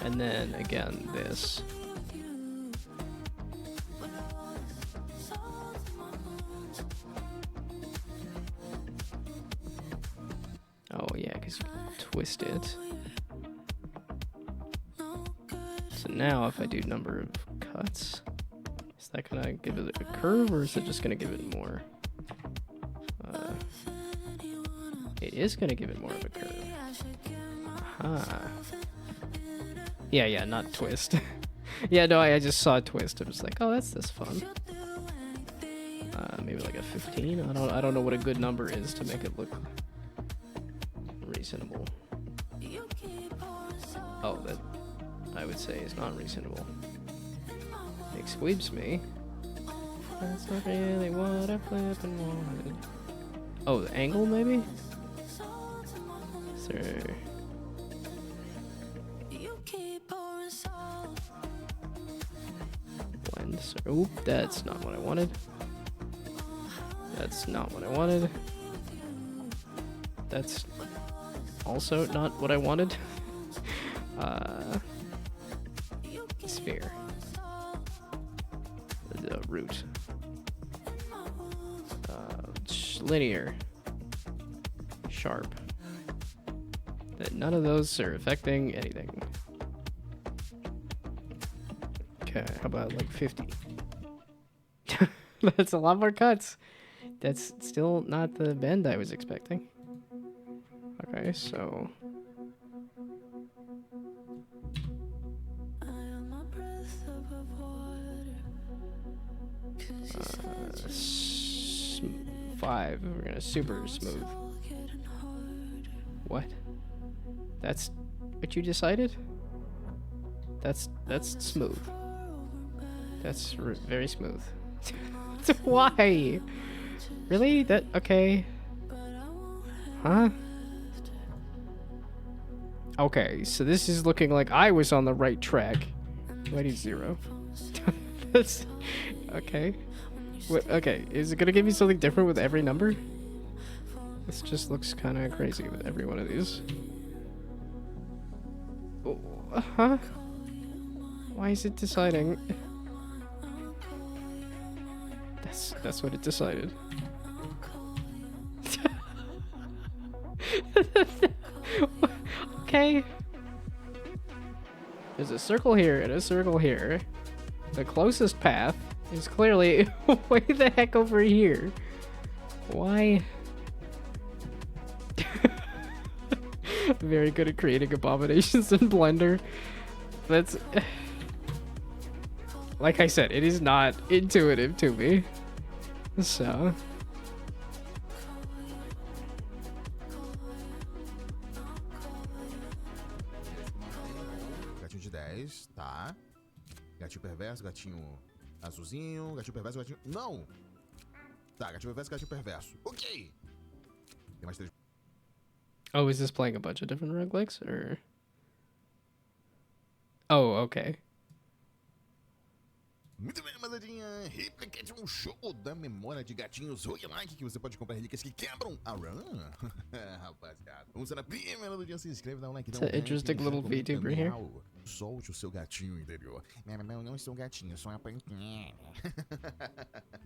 And then again, this. Oh yeah, because you can twist it. So now if I do number of cuts, is that gonna give it a curve or is it just gonna give it more? It is gonna give it more of a curve. Aha. Yeah, not twist. Yeah, no, I just saw a twist. I was like, oh, that's this fun. Maybe like a 15. I don't know what a good number is to make it look reasonable. Oh, that I would say is not reasonable. Excuse me. That's not really what I flippin' wanted. Oh, the angle maybe? Sir. Blend. Oop, that's not what I wanted. That's not what I wanted. That's also not what I wanted. Sphere. The root. Linear. Sharp. None of those are affecting anything. Okay, how about like 50? That's a lot more cuts. That's still not the bend I was expecting. Okay, so... five. We're gonna super smooth. What? That's what you decided? That's smooth. That's very smooth. Why? Really? That okay? Huh? Okay, so this is looking like I was on the right track. Why do 0? That's okay. Okay, is it gonna give me something different with every number? This just looks kind of crazy with every one of these. Oh, huh? Why is it deciding? That's what it decided. Okay. There's a circle here and a circle here. The closest path is clearly way the heck over here. Why? Very good at creating abominations in Blender. That's... Like I said, it is not intuitive to me. So... Gatinho de 10, tá. Gatinho perverso, gatinho azulzinho, gatinho perverso, gatinho... Não! Tá, gatinho perverso, gatinho perverso. Ok! Tem mais 3. Oh, is this playing a bunch of different roguelikes, or... Oh, okay. Muito bem, rapaziadinha. Replicate um show da memória de gatinhos roguelike que você pode comprar relíquias que quebram a run. Rapaziada, vamos na primeira do dia. Se inscreve, dá um like, dá um like. It's an interesting little VTuber here. Solte o seu gatinho interior. Eu não sou um gatinho, sou uma panquinha.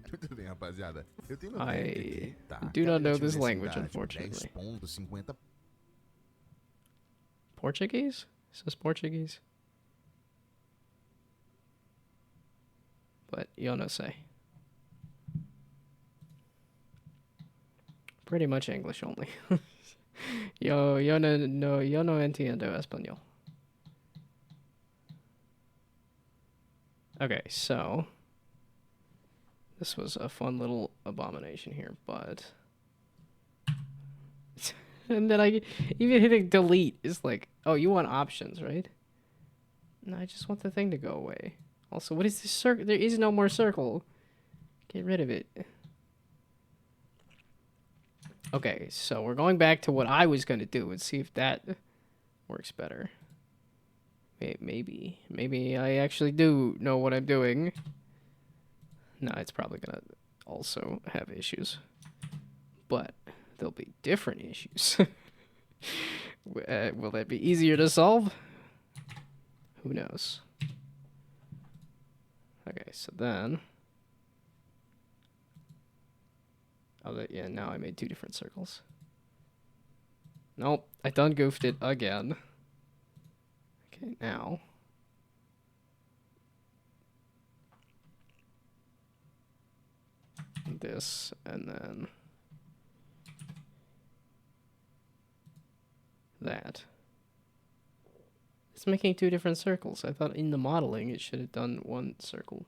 Muito bem, rapaziada. Eu tenho I do not know this language, unfortunately. 10.50. Portuguese? Is this Portuguese? But yo no sé. Pretty much English only. yo no entiendo español. Okay, so this was a fun little abomination here, but and then even hitting delete is like, oh, you want options, right? No, I just want the thing to go away. Also, what is this circle? There is no more circle. Get rid of it. Okay, so we're going back to what I was going to do and see if that works better. Maybe I actually do know what I'm doing. No, it's probably going to also have issues. But there'll be different issues. Will that be easier to solve? Who knows? Okay, so then... Oh, yeah, now I made 2 different circles. Nope, I done goofed it again. Okay, now... this, and then... that. It's making 2 different circles. I thought in the modeling it should have done 1 circle.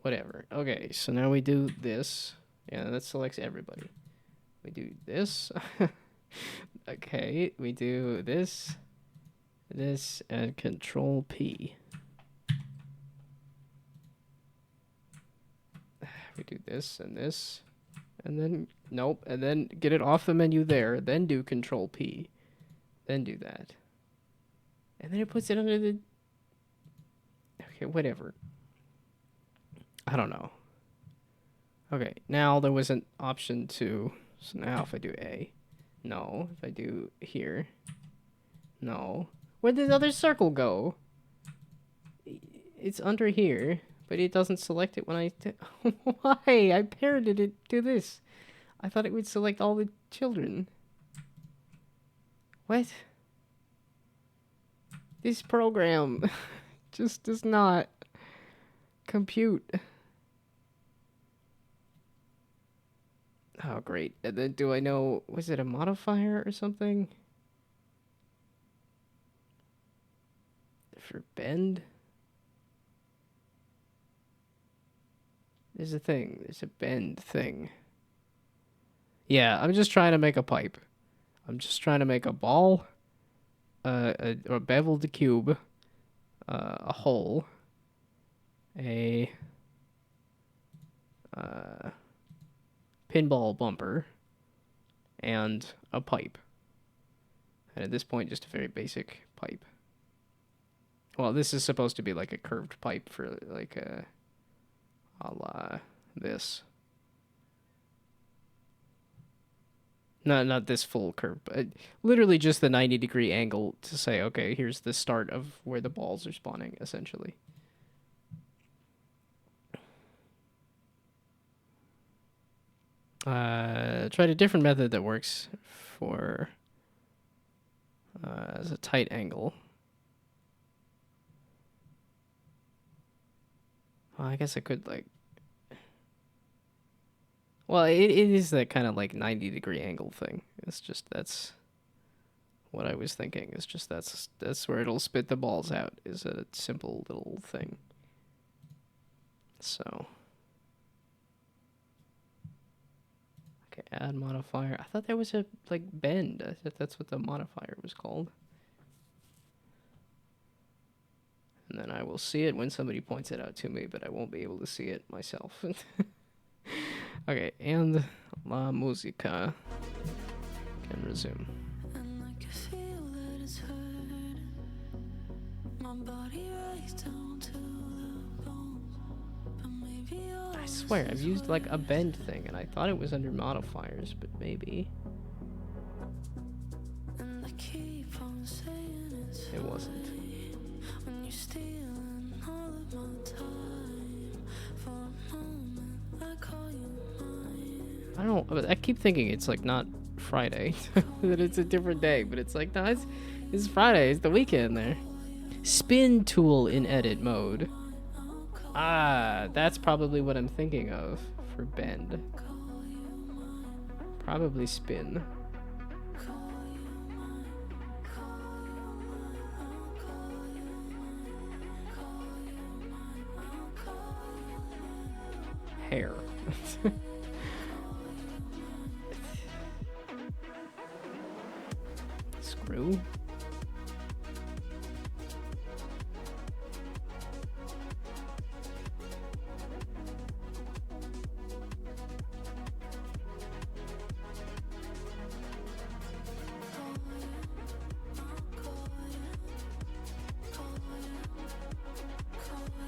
Whatever. Okay, so now we do this. Yeah, that selects everybody. We do this. Okay, we do this, this, and Control P. We do this, and then, nope, and then get it off the menu there, then do Control P, then do that. And then it puts it under the... Okay, whatever. I don't know. Okay, now there was an option to... So now if I do A, no. If I do here, no. Where'd the other circle go? It's under here, but it doesn't select it when I... Why? I parroted it to this. I thought it would select all the children. What? This program just does not compute. Oh, great. And then do I know... Was it a modifier or something? For bend? There's a thing. There's a bend thing. Yeah, I'm just trying to make a pipe. I'm just trying to make a ball, a beveled cube, a hole, a pinball bumper, and a pipe. And at this point, just a very basic pipe. Well, this is supposed to be like a curved pipe for like a la this. Not this full curve, but literally just the 90-degree angle to say, okay, here's the start of where the balls are spawning, essentially. Tried a different method that works for as a tight angle. Well, I guess I could like... Well, it is that kind of like 90-degree angle thing. It's just that's what I was thinking. It's just that's where it'll spit the balls out, is a simple little thing. So... Okay, add modifier. I thought there was a, like, bend. I thought that's what the modifier was called. And then I will see it when somebody points it out to me, but I won't be able to see it myself. Okay, and La Musica can resume. And I can feel that it's hurting. My body right down to the bones. But maybe I swear, I've used like a bend thing, and I thought it was under modifiers, but maybe and I keep on saying it's it wasn't. when you're stealing all of my time. For a moment, I call you mine. I don't know, but I keep thinking it's like not Friday, that it's a different day, but it's like, no, it's Friday, it's the weekend there. Spin tool in edit mode. Ah, that's probably what I'm thinking of for bend. Probably spin. Hair. Screw.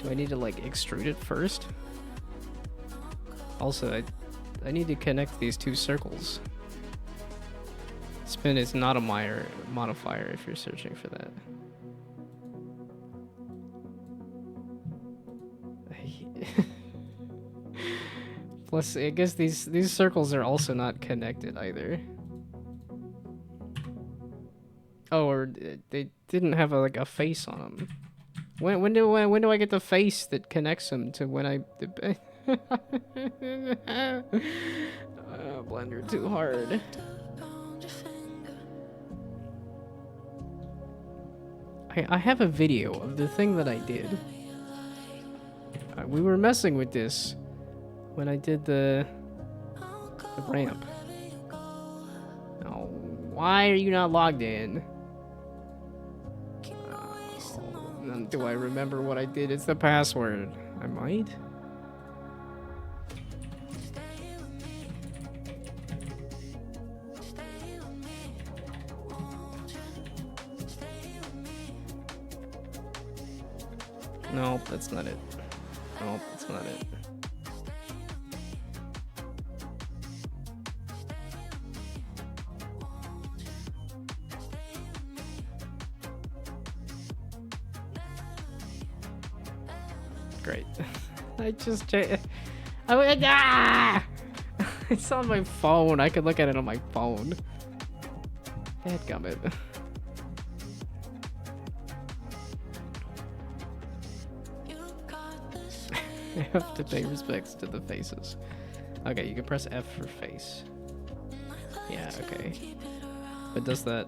Do I need to like extrude it first? Also, I need to connect these two circles. Spin is not a modifier if you're searching for that. Plus, I guess these circles are also not connected either. Oh, or they didn't have like a face on them. When do I get the face that connects them to when I... Blender too hard. I have a video of the thing that I did. We were messing with this when I did the ramp. Oh, why are you not logged in? Do I remember what I did? It's the password. I might. Nope, that's not it. Nope, that's not it. great. I just I went, ah! It's on my phone. I could look at it on my phone. Dadgummit. I have to pay respects to the faces. Okay, you can press F for face. Yeah, okay. But does that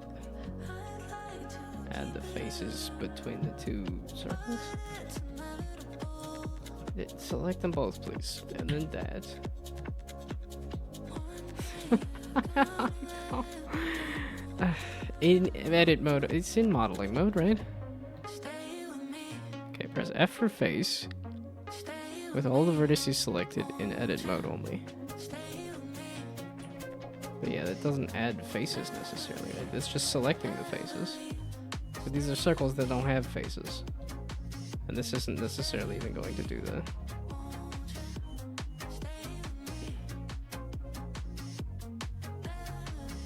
add the faces between the two circles? Select them both, please. And then that. In edit mode. It's in modeling mode, right? Okay, press F for face. With all the vertices selected in edit mode only. But yeah, that doesn't add faces necessarily. It's just selecting the faces. But these are circles that don't have faces. And this isn't necessarily even going to do that.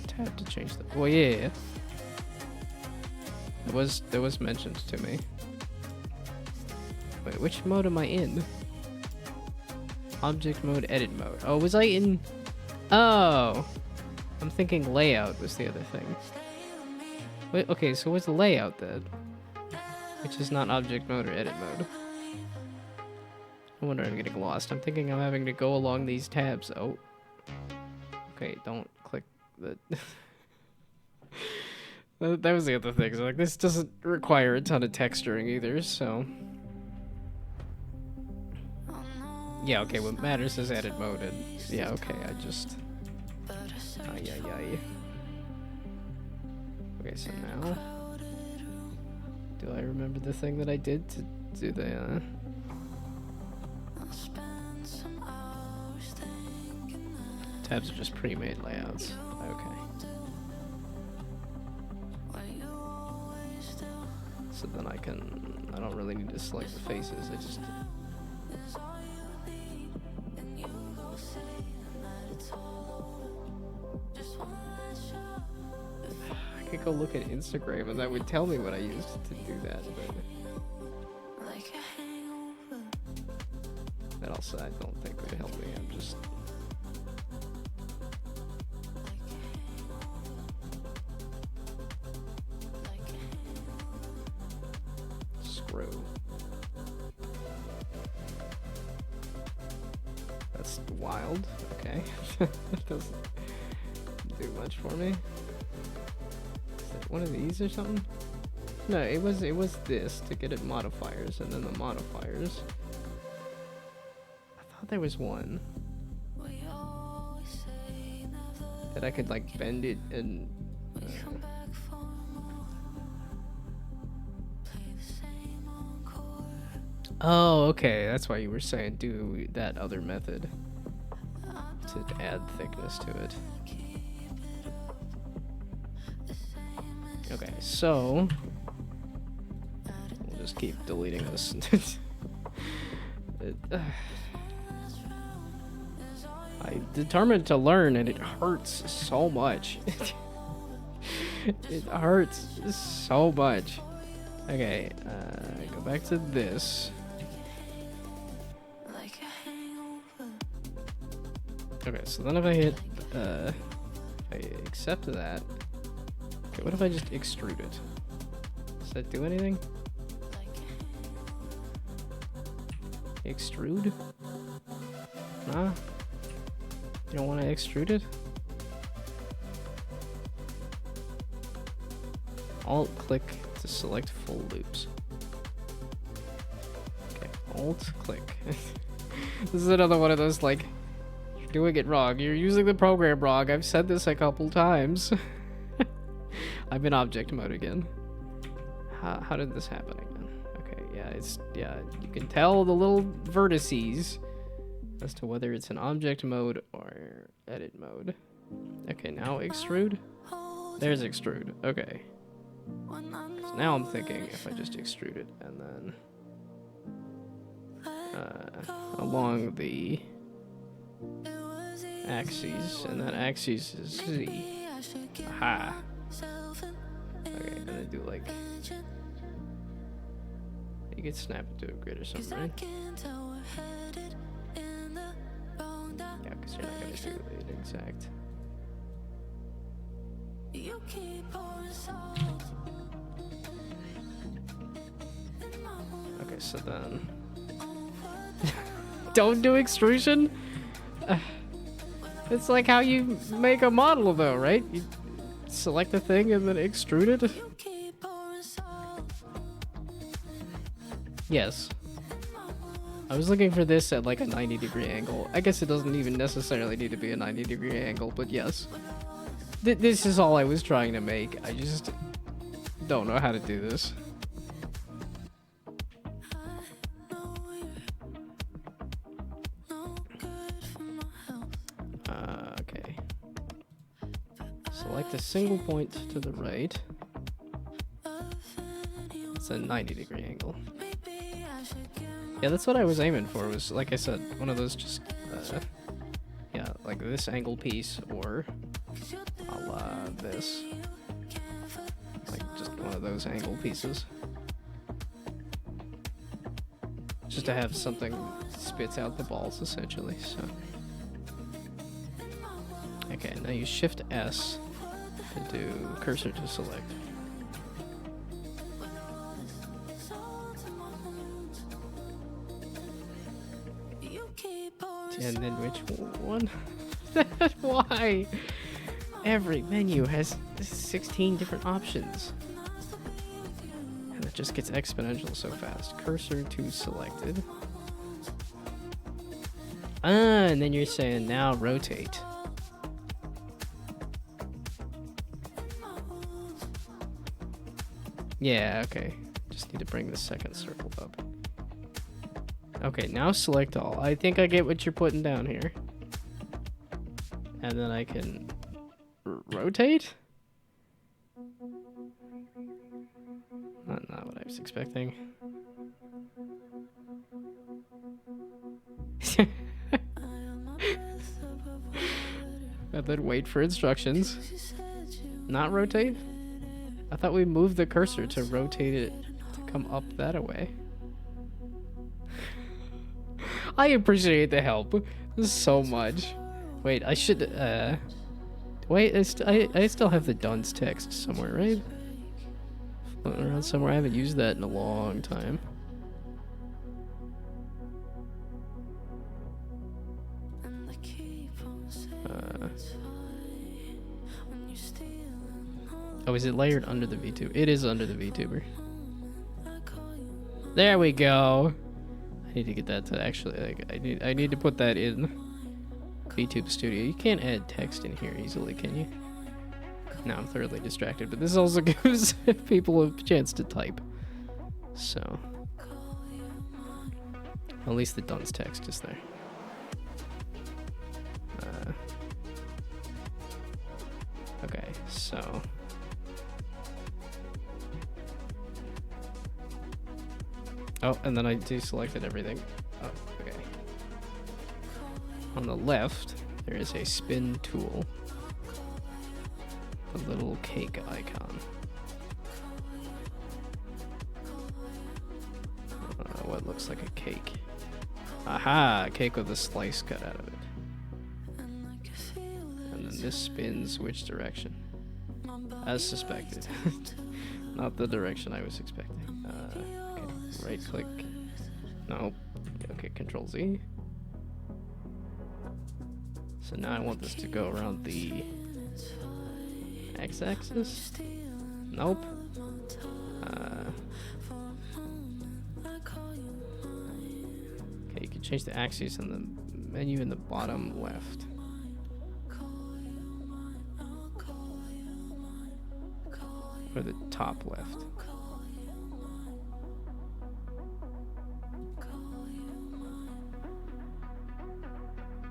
Tab to change the... Well, yeah. That was mentioned to me. Wait, which mode am I in? Object mode, edit mode. Oh, was I in... Oh! I'm thinking layout was the other thing. Wait, okay, so what's layout then? Which is not object mode or edit mode. No wonder I'm getting lost. I'm thinking I'm having to go along these tabs. Oh. Okay, don't click the... That was the other thing. So, like, this doesn't require a ton of texturing either, so... Yeah, okay, what matters is edit mode, and... Yeah, okay, I just... Ay, ay, ay. Okay, so now... Do I remember the thing that I did to do the, Tabs are just pre-made layouts. Okay. So then I don't really need to select the faces, I just... I could go look at Instagram and that would tell me what I used to do that, but... That also I don't think would help me, I'm just... Screw. That's wild, okay. That doesn't do much for me. One of these or something? No, it was this to get at modifiers and then the modifiers. I thought there was one that I could like bend it and Oh, okay, that's why you were saying do that other method to add thickness to it. Okay, so we'll just keep deleting this. I'm determined to learn, and it hurts so much. It hurts so much. Okay, go back to this. Okay, so then if I hit, if I accept that. Okay, what if I just extrude it? Does that do anything? Extrude? Nah? You don't want to extrude it? Alt-click to select full loops. Okay, Alt-click. This is another one of those, like, you're doing it wrong. You're using the program wrong. I've said this a couple times. I'm in object mode again. How did this happen again? Okay, yeah, you can tell the little vertices as to whether it's in object mode or edit mode. Okay, now extrude. There's extrude. Okay. So now I'm thinking if I just extrude it and then along the axes, and that axis is Z. Aha. Okay, and then do like You could snap it to a grid or 'Cause something, I right? can tell we're headed in the wrong Yeah, because you're not gonna do it exact. You keep pouring salt in my wound. Okay, so then don't do extrusion. It's like how you make a model, though, right? You select the thing and then extrude it. You keep pouring salt Yes. I was looking for this at like a 90-degree angle. I guess it doesn't even necessarily need to be a 90-degree angle, but yes. This is all I was trying to make. I just don't know how to do this. no good for my health. Okay. Select a single point to the right. It's a 90-degree angle. Maybe I should give Yeah, that's what I was aiming for. Was like I said, one of those just, yeah, like this angle piece or a la this, like just one of those angle pieces, just to have something spits out the balls essentially. So, okay, now you Shift S to do cursor to select. you keep pouring And then which one? Why? Every menu has 16 different options. And it just gets exponential so fast. Cursor to selected. Ah, and then you're saying now rotate. Yeah, okay. Just need to bring the second circle up. Okay, now select all. I think I get what you're putting down here. And then I can rotate? Not what I was expecting. And then wait for instructions. Not rotate? I thought we moved the cursor to rotate it to come up that way. I appreciate the help so much. Wait, I should, wait, I still have the Duns text somewhere, right? Floating around somewhere. I haven't used that in a long time. and I keep on saying it's fine when you're stealing all Oh, is it layered under the VTuber? It is under the VTuber. I call you. There we go. I need to get that to actually, like, I need to put that in VTube Studio. You can't add text in here easily, can you? Now I'm thoroughly distracted, but this also gives people a chance to type. So, at least the Duns text is there. Okay, so. Oh, and then I deselected everything. Oh, okay. On the left, there is a spin tool. A little cake icon. What looks like a cake. Aha! A cake with a slice cut out of it. And I can feel it. And then this spins which direction? As suspected. Not the direction I was expecting. Okay, right click. Nope. Okay, Control Z. So now I want this to go around the x-axis. Nope. Okay, you can change the axis in the menu in the bottom left. Or the top left.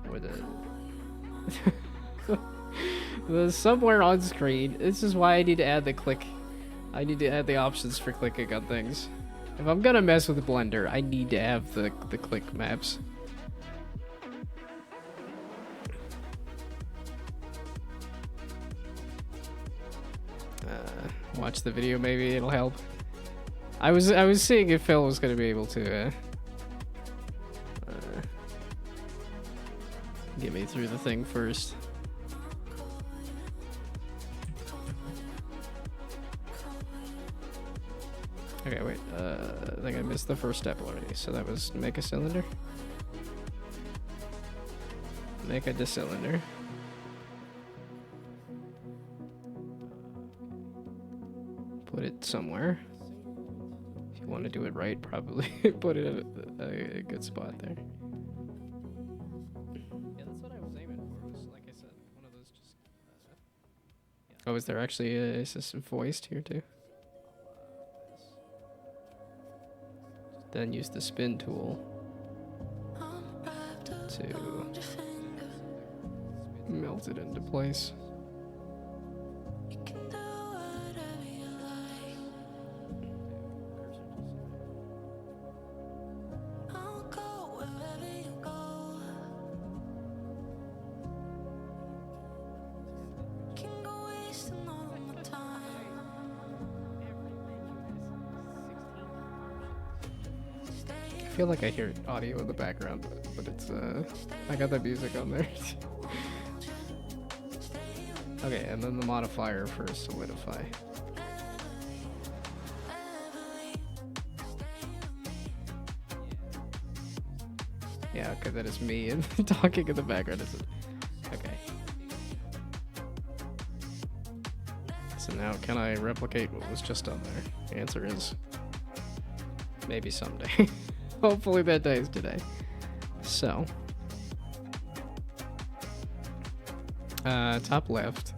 Or the somewhere on screen. This is why I need to add the click. I need to add the options for clicking on things. If I'm gonna mess with Blender, I need to have the click maps. Watch the video, maybe it'll help. I was seeing if Phil was gonna be able to get me through the thing first. Okay, wait. I think I missed the first step already. So that was make a cylinder. Make a cylinder. Put it somewhere. If you want to do it right, probably put it at a good spot there. Yeah, that's what I was aiming for. Was, like I said, one of those just. Oh, is there actually a assistant voiced here too? Then use the spin tool to melt it into place. You can do whatever you like. I'll go wherever you go. Can go wasting all of my time. I feel like I hear audio in the background, but it's I got the music on there. Okay, and then the modifier for solidify. Yeah, okay, that is me and talking in the background. Okay. So now, can I replicate what was just on there? The answer is maybe someday. Hopefully that day is today. So, top left,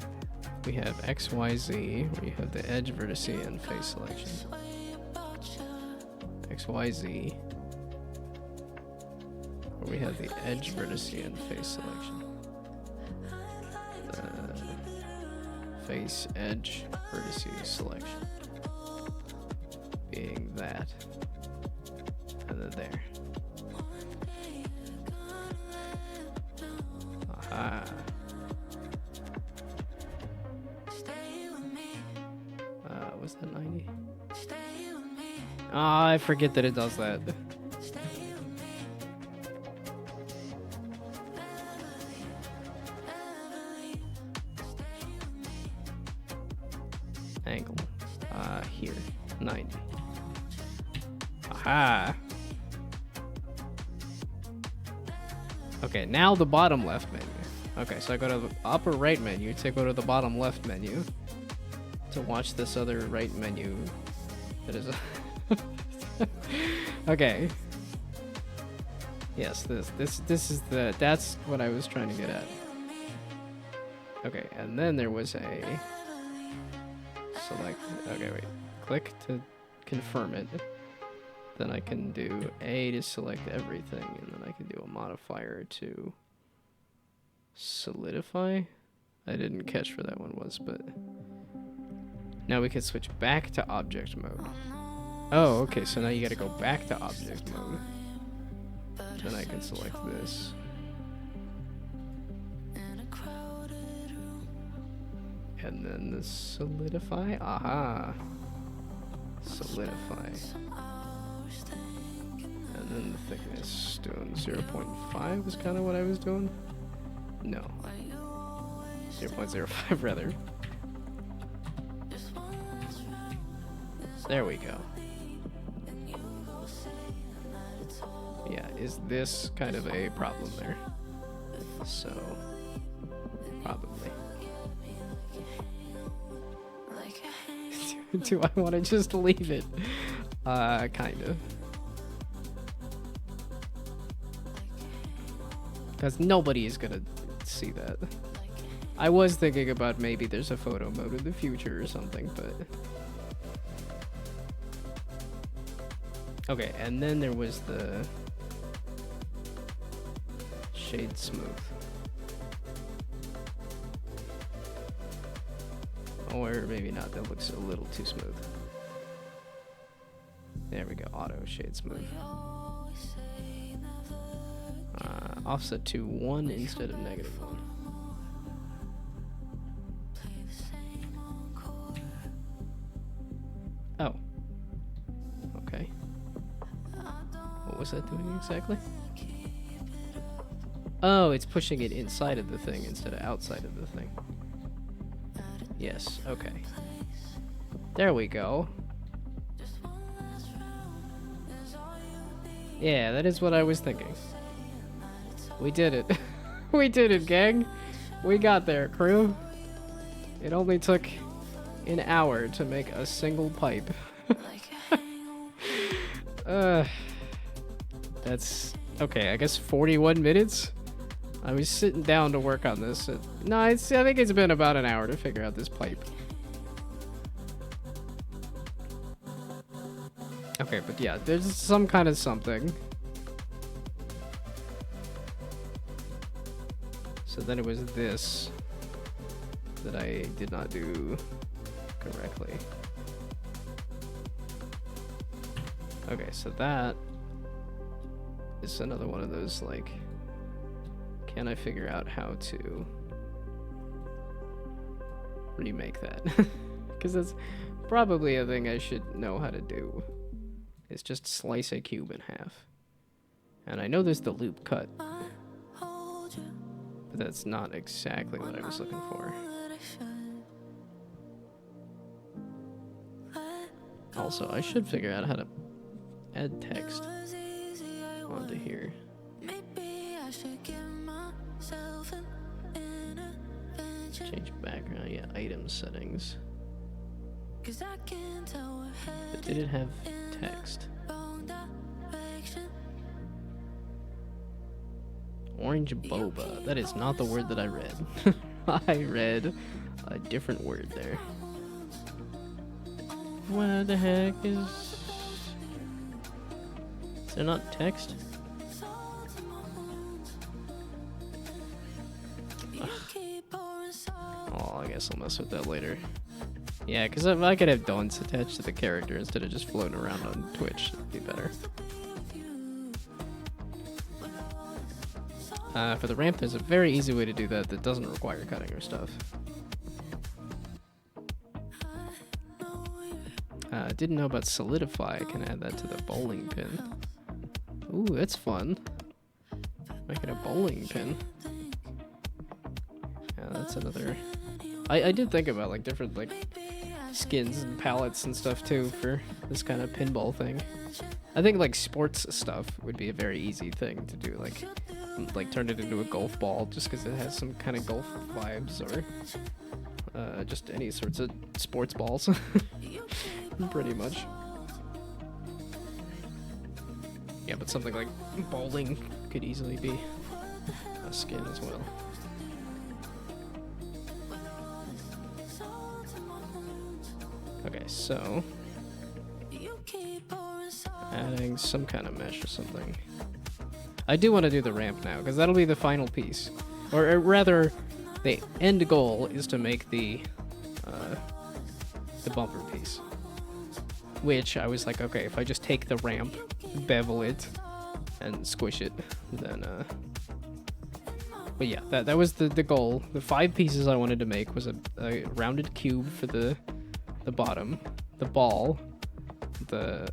we have XYZ, where you have the edge, vertex, and face selection. XYZ, where we have the edge, vertex, and face selection. Face, edge, vertex selection being that. And then there. Aha. Was that 90? Ah, I forget that it does that. Angle. Here. 90. Aha. Okay, now the bottom left menu. Okay, so I go to the upper right menu to go to the bottom left menu to watch this other right menu that is okay. Yes, this is that's what I was trying to get at. Okay, and then there was a select. Okay, wait. Click to confirm it. Then I can do A to select everything, and then I can do a modifier to solidify. I didn't catch where that one was, but now we can switch back to object mode. Oh, okay, so now you gotta go back to object mode. Then I can select this. And then the solidify. Aha. Solidify. And then the thickness doing 0.5 was kind of what I was doing. No. 0.05 rather. There we go. Yeah, is this kind of a problem there? So, probably. Do I want to just leave it? Kind of. Because nobody is gonna see that. I was thinking about maybe there's a photo mode in the future or something, but... Okay, and then there was the... shade smooth. Or maybe not, that looks a little too smooth. There we go, auto shade smooth. Offset to 1 instead of -1. Oh. was that doing exactly? Oh, it's pushing it inside of the thing instead of outside of the thing. Yes, okay. There we go. Yeah, that is what I was thinking. We did it. We did it, gang. We got there, crew. It only took an hour to make a single pipe. That's okay. I guess 41 minutes. I was sitting down to work on this. No, I think it's been about an hour to figure out this pipe. Okay, but yeah, there's some kind of something. So then it was this that I did not do correctly. Okay, so that is another one of those, like, can I figure out how to remake that? Because that's probably a thing I should know how to do. Is just slice a cube in half. And I know there's the loop cut. But that's not exactly what I was looking for. Also, I should figure out how to add text onto here. Change background, yeah, item settings. But did it have text? Orange boba. That is not the word that I read. I read a different word there. What the heck is... Is there not text? Ugh. Oh, I guess I'll mess with that later. Yeah, because if I could have don'ts attached to the character instead of just floating around on Twitch, it'd be better. For the ramp, there's a very easy way to do that that doesn't require cutting or stuff. Didn't know about Solidify. I can add that to the bowling pin. Ooh, that's fun. Making a bowling pin. Yeah, that's another... I did think about, like, different, like, skins and palettes and stuff, too, for this kind of pinball thing. I think, like, sports stuff would be a very easy thing to do, like turn it into a golf ball just because it has some kind of golf vibes, or just any sorts of sports balls. Pretty much. Yeah, but something like bowling could easily be a skin as well. Okay, so adding some kind of mesh or something. I do want to do the ramp now, because that'll be the final piece. Or rather, the end goal is to make the bumper piece. Which, I was like, okay, if I just take the ramp, bevel it, and squish it, then, But yeah, that was the goal. The 5 pieces I wanted to make was a rounded cube for the bottom, the ball, the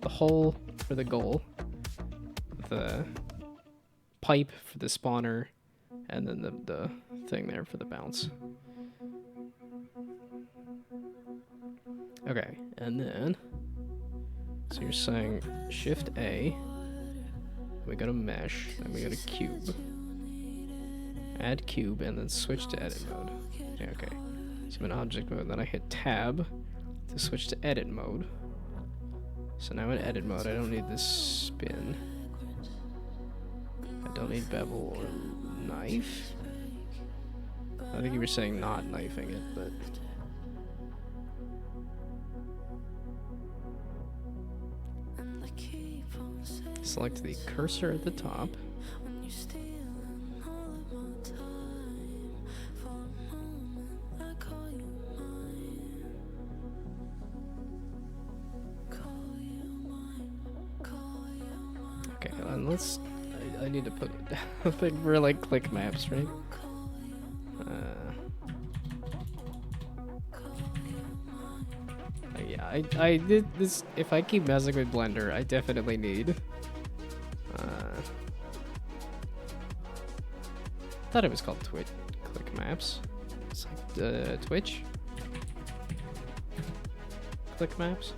hole for the goal, the pipe for the spawner, and then the thing there for the bounce. Okay, and then, so you're saying Shift A, we go to mesh, then we go to cube, add cube, and then switch to edit mode. Yeah, okay, so I'm in object mode, then I hit tab to switch to edit mode. So now in edit mode, I don't need this spin. I don't need bevel or knife. I think you were saying not knifing it, but... Select the cursor at the top. Okay, and let's... I need to put a thing for, like, click maps, right? Yeah, I did this... If I keep messing with Blender, I definitely need thought it was called Twitch Click Maps. It's like Twitch. Click Maps.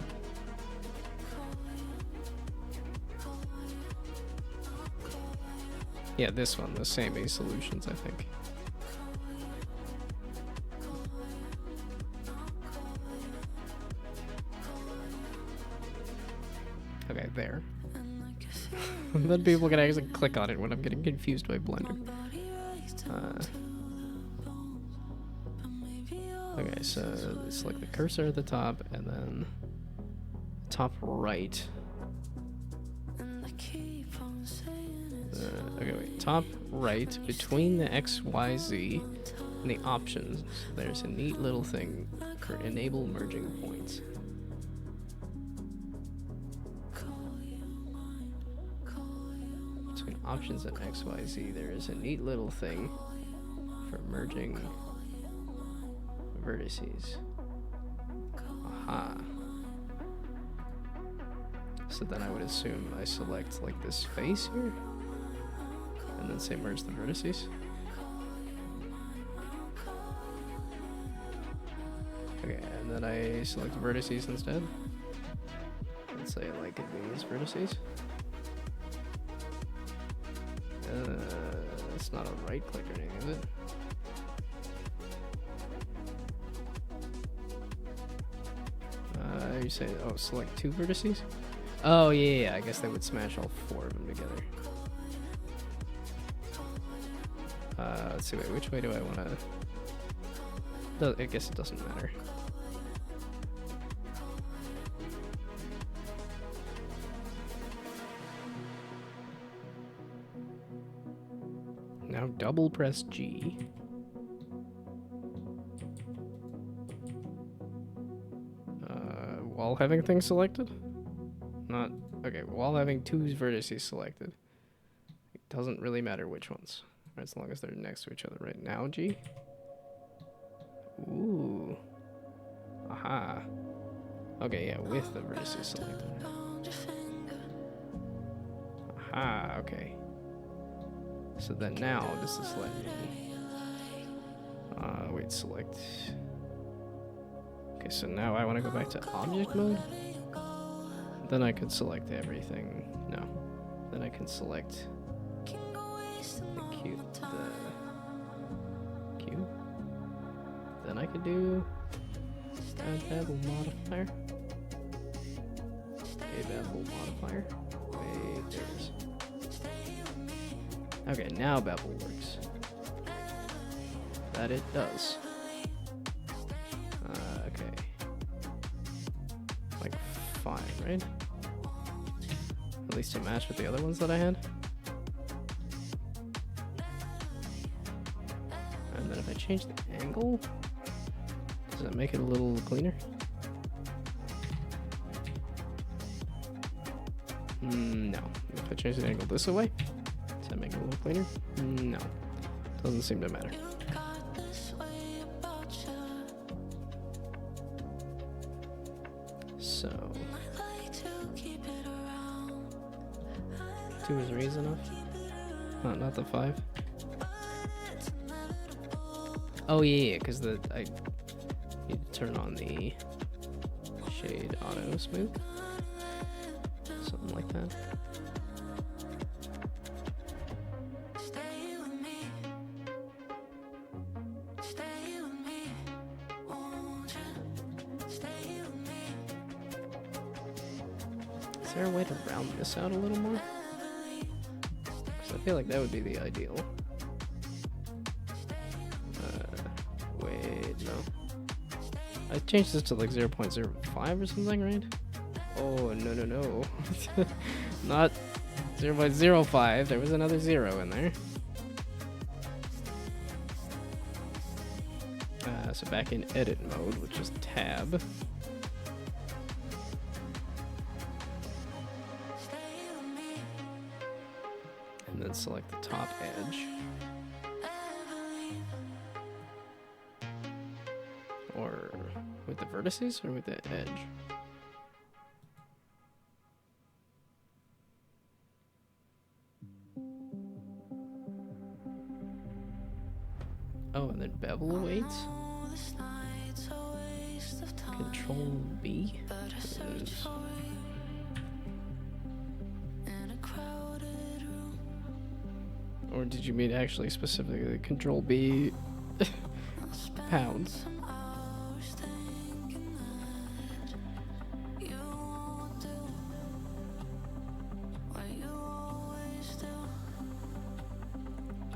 Yeah, this one, the Same A Solutions, I think. Okay, there. Then people can actually click on it when I'm getting confused by Blender. Okay, so select the cursor at the top, and then top right. Okay, wait. Top right, between the X, Y, Z, and the options, there's a neat little thing for enable merging points. Between options and X, Y, Z, there is a neat little thing for merging vertices. Aha. So then I would assume I select like this face here, and then say merge the vertices. Okay, and then I select vertices instead. And say like these vertices. It's not a right click or anything, is it? You say, oh, select 2 vertices? Oh, yeah, I guess they would smash all 4 of them together. Let's see, wait, which way do I want to... I guess it doesn't matter. Now double press G. While having things selected? Not... Okay, while having 2 vertices selected. It doesn't really matter which ones. As long as they're next to each other. Right now, G. Ooh. Aha. Okay, yeah, with the vertices selected. Aha, okay. So then now, does this let me... wait, select... Okay, so now I want to go back to object mode. Then I could select everything. No. Then I can select the cube. Then I could do add bevel modifier. A bevel modifier. Wait, there it is. Okay, now bevel works. That it does. Okay. Like 5, right? At least to match with the other ones that I had. And then if I change the angle, does that make it a little cleaner? No. If I change the angle this way, does that make it a little cleaner? No. Doesn't seem to matter. So 2 is reason enough? Not the 5. Oh yeah, because I need to turn on the shade auto smooth. Something like that. Is there a way to round this out a little more? Because I feel like that would be the ideal. Wait, no. I changed this to like 0.05 or something, right? Oh, no. Not 0.05. There was another 0 in there. So back in edit mode, which is tab. And then select the top edge. Or with the vertices or with the edge? Oh, and then bevel awaits. Control B. There's- Or did you mean actually specifically Control B pounds?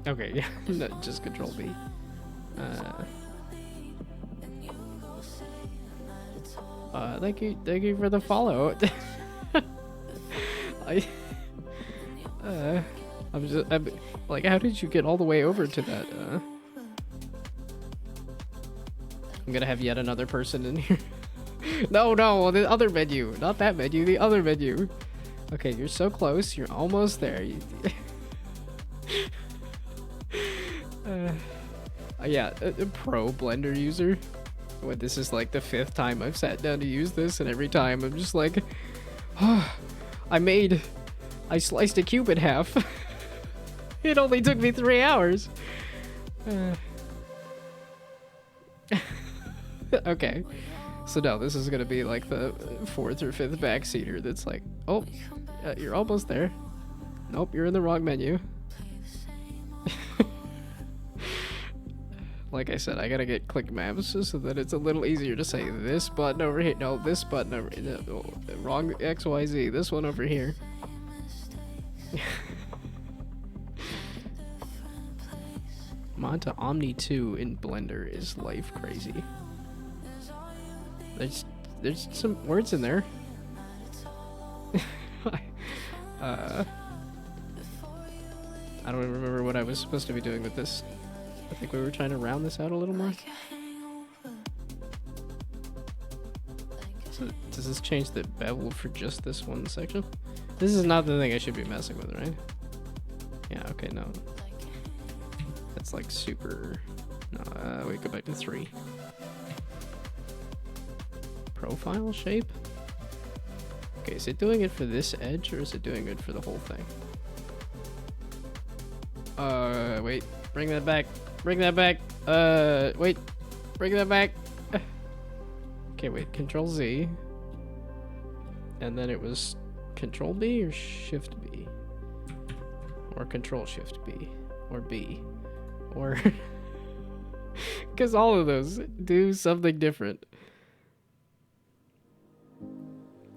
Okay, yeah, not just Control B. Thank you for the follow. I'm like, how did you get all the way over to that? I'm gonna have yet another person in here. No, the other menu, not that menu, the other menu. Okay, you're so close. You're almost there. Yeah, a pro Blender user. When this is like the 5th time I've sat down to use this, and every time I'm just like, oh, I sliced a cube in half. It only took me 3 hours. Okay, so no, this is gonna be like the 4th or 5th backseater that's like, oh, you're almost there. Nope, you're in the wrong menu. Like I said, I gotta get click maps so that it's a little easier to say this button over here. No, this button over here. No, wrong XYZ. This one over here. Mod to Omni 2 in Blender is life crazy. There's some words in there. I don't even remember what I was supposed to be doing with this. I think we were trying to round this out a little more. So does this change the bevel for just this one section? This is not the thing I should be messing with, right? Yeah, okay, no. That's like super... No, wait, go back to 3. Profile shape? Okay, is it doing it for this edge or is it doing it for the whole thing? Wait, bring that back. Bring that back. Wait, bring that back. Okay, wait, Control Z. And then it was Control B or Shift B? Or Control Shift B? Or B? Or... Because all of those do something different.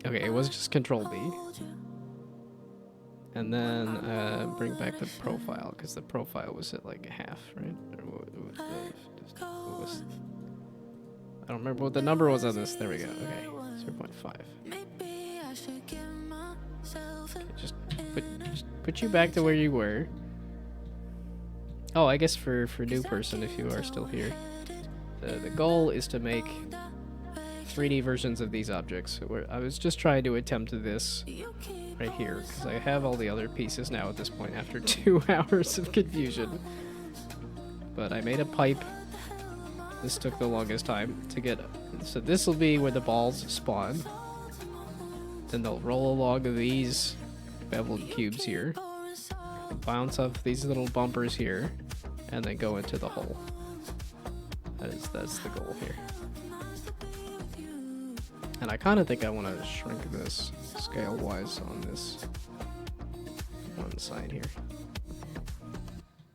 Okay, it was just Control B. And then bring back the profile, because the profile was at like half, right? Or what was, I don't remember what the number was on this. There we go. Okay, 0.5. Okay, just put you back to where you were. Oh, I guess for new person, if you are still here, the goal is to make 3D versions of these objects. I was just trying to attempt this right here, because I have all the other pieces now at this point after 2 hours of confusion. But I made a pipe. This took the longest time to get. So this will be where the balls spawn. Then they'll roll along these beveled cubes here, bounce off these little bumpers here, and then go into the hole. That's the goal here. And I kind of think I want to shrink this scale-wise on this one side here.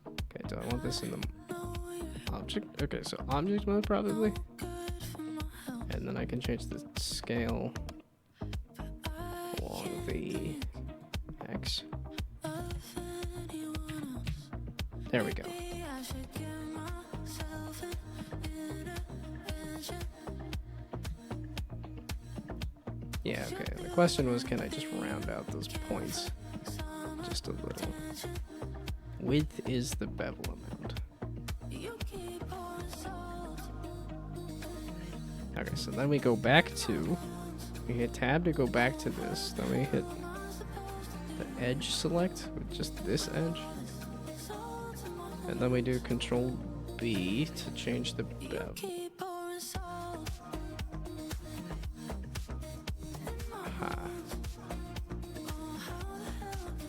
Okay, do I want this in the object? Okay, so object mode probably. And then I can change the scale along the X. There we go. Yeah, okay. The question was, can I just round out those points just a little? Width is the bevel amount. Okay, so then we go back to, we hit tab to go back to this, then we hit the edge select with just this edge, and then we do Control B to change the bevel.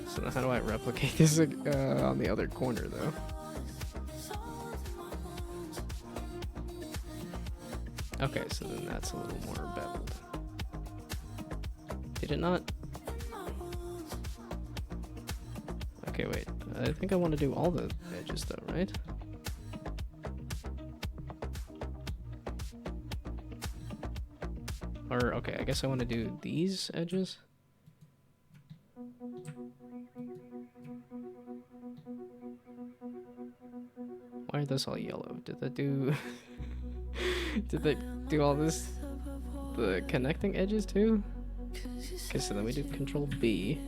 So now how do I replicate this on the other corner though? Okay, so then that's a little more beveled. Did it not? Okay, wait. I think I want to do all the edges though, right? Or, okay, I guess I want to do these edges. Why are those all yellow? Did that do... Did that do all this... The connecting edges too? Okay, so then we do Control B.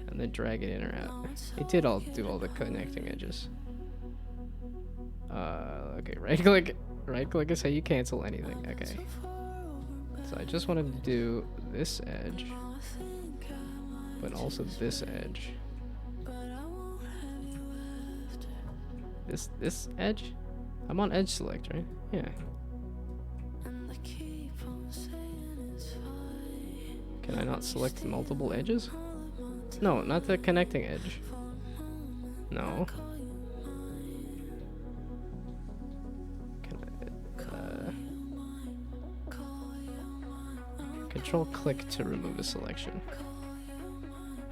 And then drag it in or out. It did do all the connecting edges. Okay, right click is how you cancel anything. Okay. So I just wanted to do this edge, but also this edge. This edge? I'm on edge select, right? Yeah. Can I not select multiple edges? No, not the connecting edge. No. Control click to remove a selection.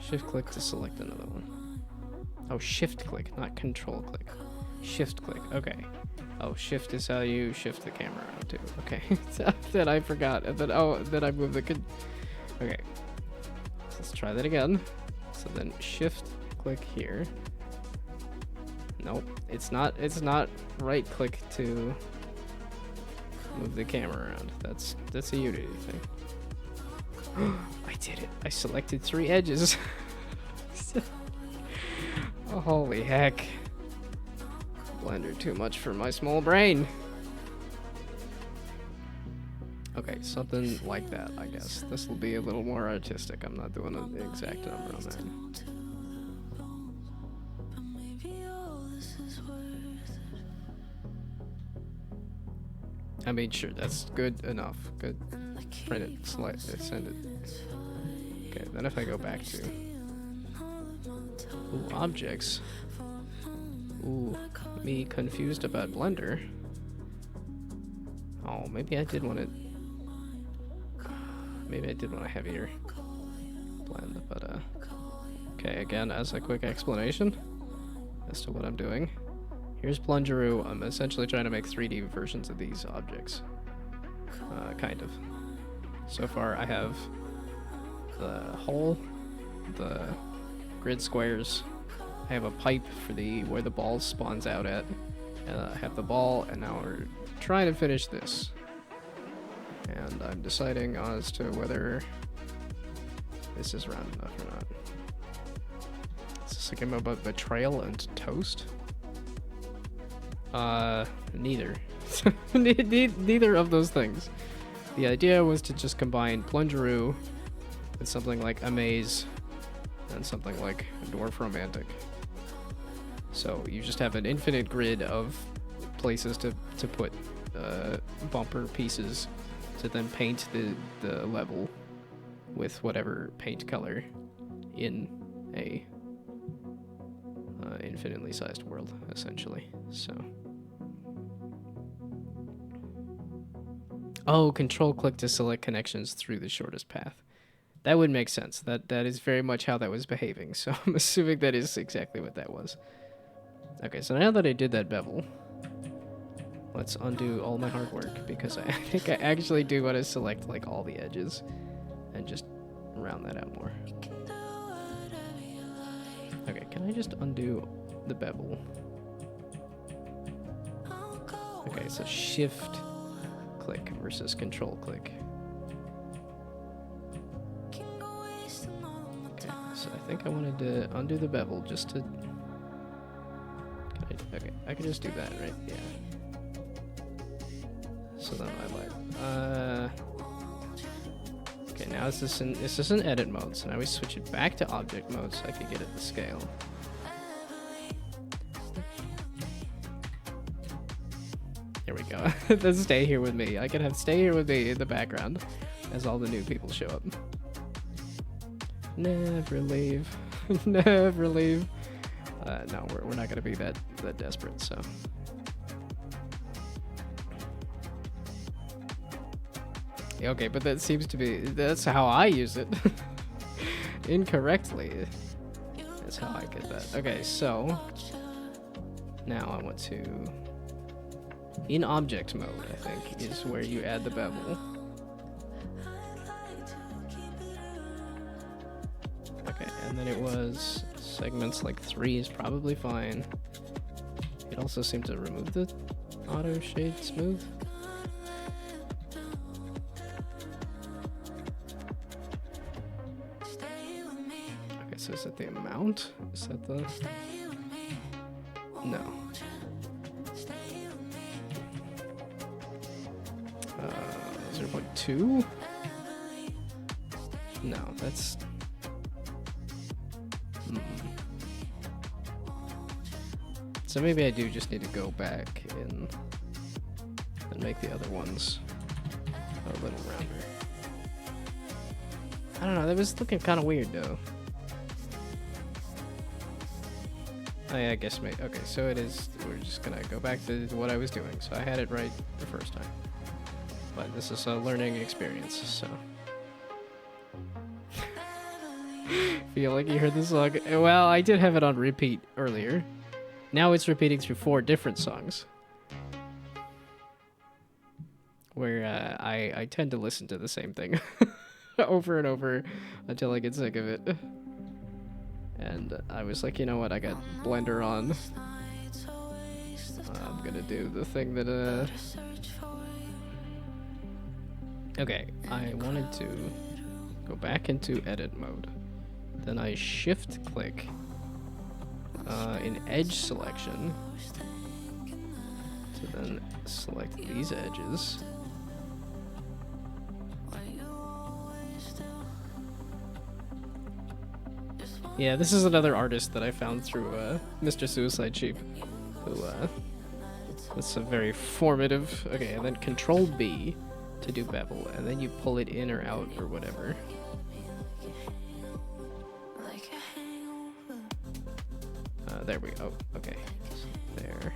Shift click to select another one. Oh, shift click, not control click. Shift click, okay. Oh, shift is how you shift the camera around too. Okay, that I forgot. And then, then I moved the okay. So let's try that again. So then shift click here. Nope, it's not right click to move the camera around. That's a Unity thing. I did it. I selected 3 edges. Oh, holy heck. Blender too much for my small brain. Okay, something like that, I guess. This will be a little more artistic. I'm not doing an exact number on that. I mean, sure, that's good enough. Good. Print it, send it. Okay, then if I go back to objects. Ooh, me confused about Blender. Oh, maybe I did want it. Maybe I did want a heavier blend, but okay, again, as a quick explanation as to what I'm doing. Here's Plungeroo. I'm essentially trying to make 3D versions of these objects. Kind of. So far, I have the hole, the grid squares. I have a pipe for where the ball spawns out at. I have the ball, and now we're trying to finish this. And I'm deciding as to whether this is round enough or not. Is this a game about betrayal and toast? Neither. Neither of those things. The idea was to just combine Plungeroo with something like Amaze and something like Dwarf Romantic. So you just have an infinite grid of places to put bumper pieces to then paint the level with whatever paint color in a infinitely sized world, essentially. So. Oh, control click to select connections through the shortest path. That would make sense. That is very much how that was behaving. So I'm assuming that is exactly what that was. Okay, so now that I did that bevel, let's undo all my hard work, because I think I actually do want to select like all the edges and just round that out more. Okay, can I just undo the bevel? Okay, so shift click versus control click. Okay, so I think I wanted to undo the bevel just to... Okay, I can just do that, right? Yeah. So then I lied. Okay, now this is in edit mode, so now we switch it back to object mode so I can get it to scale. Here we go. Let's stay here with me. I can have stay here with me in the background as all the new people show up. Never leave. Never leave. No, we're not gonna be that desperate, so. Okay, but that seems to be, that's how I use it. Incorrectly. That's how I get that. Okay, so now I want to, in object mode, I think, is where you add the bevel. Okay, and then it was segments like 3 is probably fine. It also seemed to remove the auto shade smooth. Okay, so is that the amount? Is that the... No. 0.2? No, that's... So maybe I do just need to go back and make the other ones a little rounder. I don't know, that was looking kind of weird though. Oh yeah, I guess maybe. Okay, so it is, we're just gonna go back to what I was doing. So I had it right the first time. But this is a learning experience, so. Feel like you heard the song. Well, I did have it on repeat earlier. Now it's repeating through 4 different songs. Where I tend to listen to the same thing over and over until I get sick of it. And I was like, you know what, I got Blender on. I'm gonna do the thing that, Okay, I wanted to go back into edit mode. Then I shift click in edge selection to then select these edges. Yeah, this is another artist that I found through Mr. Suicide Sheep, who that's a very formative. Okay, and then Control B to do bevel, and then you pull it in or out or whatever. There we go. Okay, so there.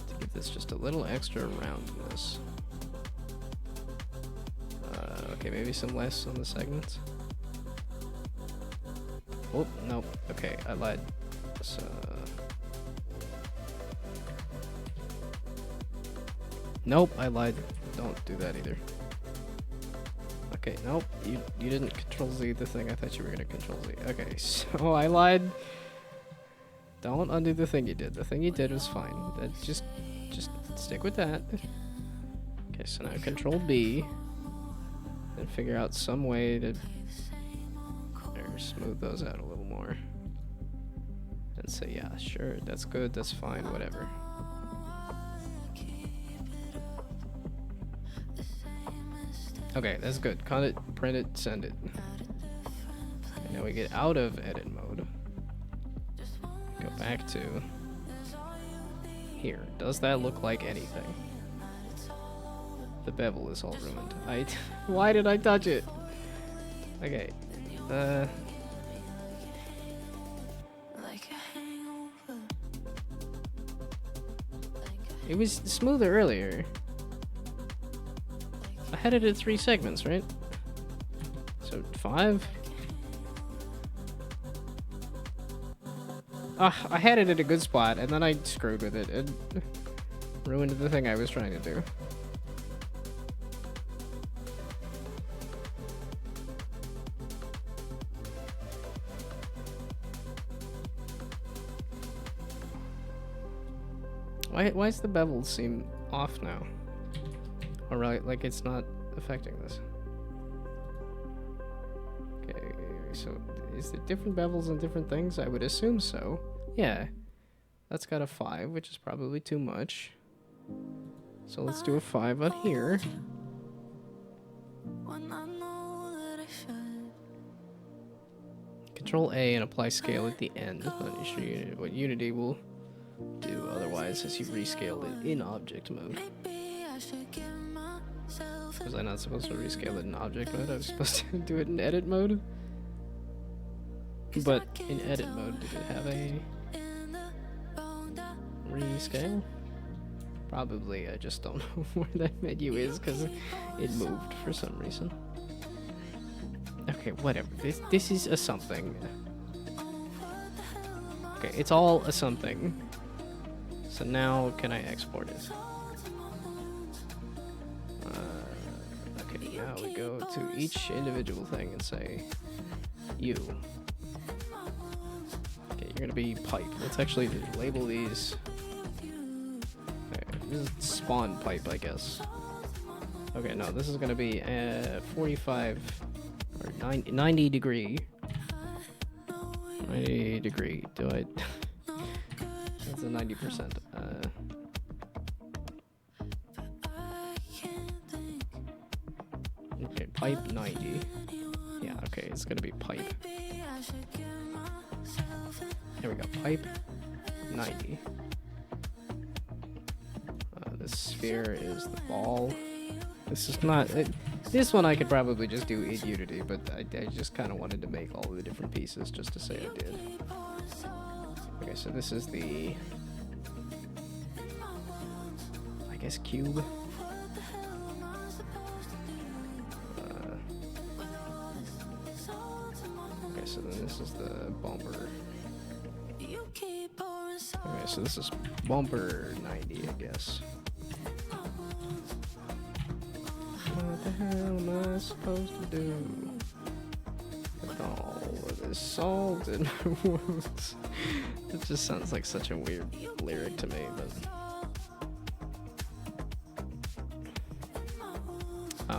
To give this just a little extra roundness. Okay, maybe some less on the segments. Oh, nope. Okay, I lied. So, nope, I lied. Don't do that either. Okay, nope. You didn't Control Z the thing. I thought you were gonna Control Z. Okay, so I lied. Don't undo the thing you did. The thing you did was fine. That just stick with that. Okay, so now Control B, and figure out some way to smooth those out a little more. And say, yeah, sure, that's good, that's fine, whatever. Okay, that's good. Cut it, print it, send it. Okay, now we get out of edit mode. Go back to here. Does that look like anything? The bevel is all ruined. Why did I touch it? Okay. It was smoother earlier. I had it at 3 segments, right? So 5? I had it at a good spot, and then I screwed with it and ruined the thing I was trying to do. Why does the bevel seem off now? Or like it's not affecting this? Okay, so is there different bevels on different things? I would assume so. Yeah, that's got a 5, which is probably too much. So let's do a 5 on here. Control A and apply scale at the end. Not sure what Unity will do otherwise as you rescale it in object mode. Was I not supposed to rescale it in object mode? I was supposed to do it in edit mode? But in edit mode, did it have a rescale? Probably I just don't know where that menu is because it moved for some reason. Okay, whatever. This is a something. Okay, it's all a something. So now can I export it? Okay, now we go to each individual thing and say you. Okay, you're gonna be pipe. Let's actually label these. Okay, this is spawn pipe, I guess. Okay, no, this is gonna be 45 or 90 degree. 90 degree. Do I? That's a 90%. Okay, pipe 90. Yeah, okay, it's gonna be pipe. There we go, pipe 90. This sphere is the ball. This is not. This one I could probably just do in Unity, but I just kind of wanted to make all the different pieces just to say I did. Okay, so this is the, I guess, cube. Okay, so then this is the bumper. Okay, so this is bumper 90, I guess. What the hell am I supposed to do with all of this salt and wounds? It just sounds like such a weird lyric to me, but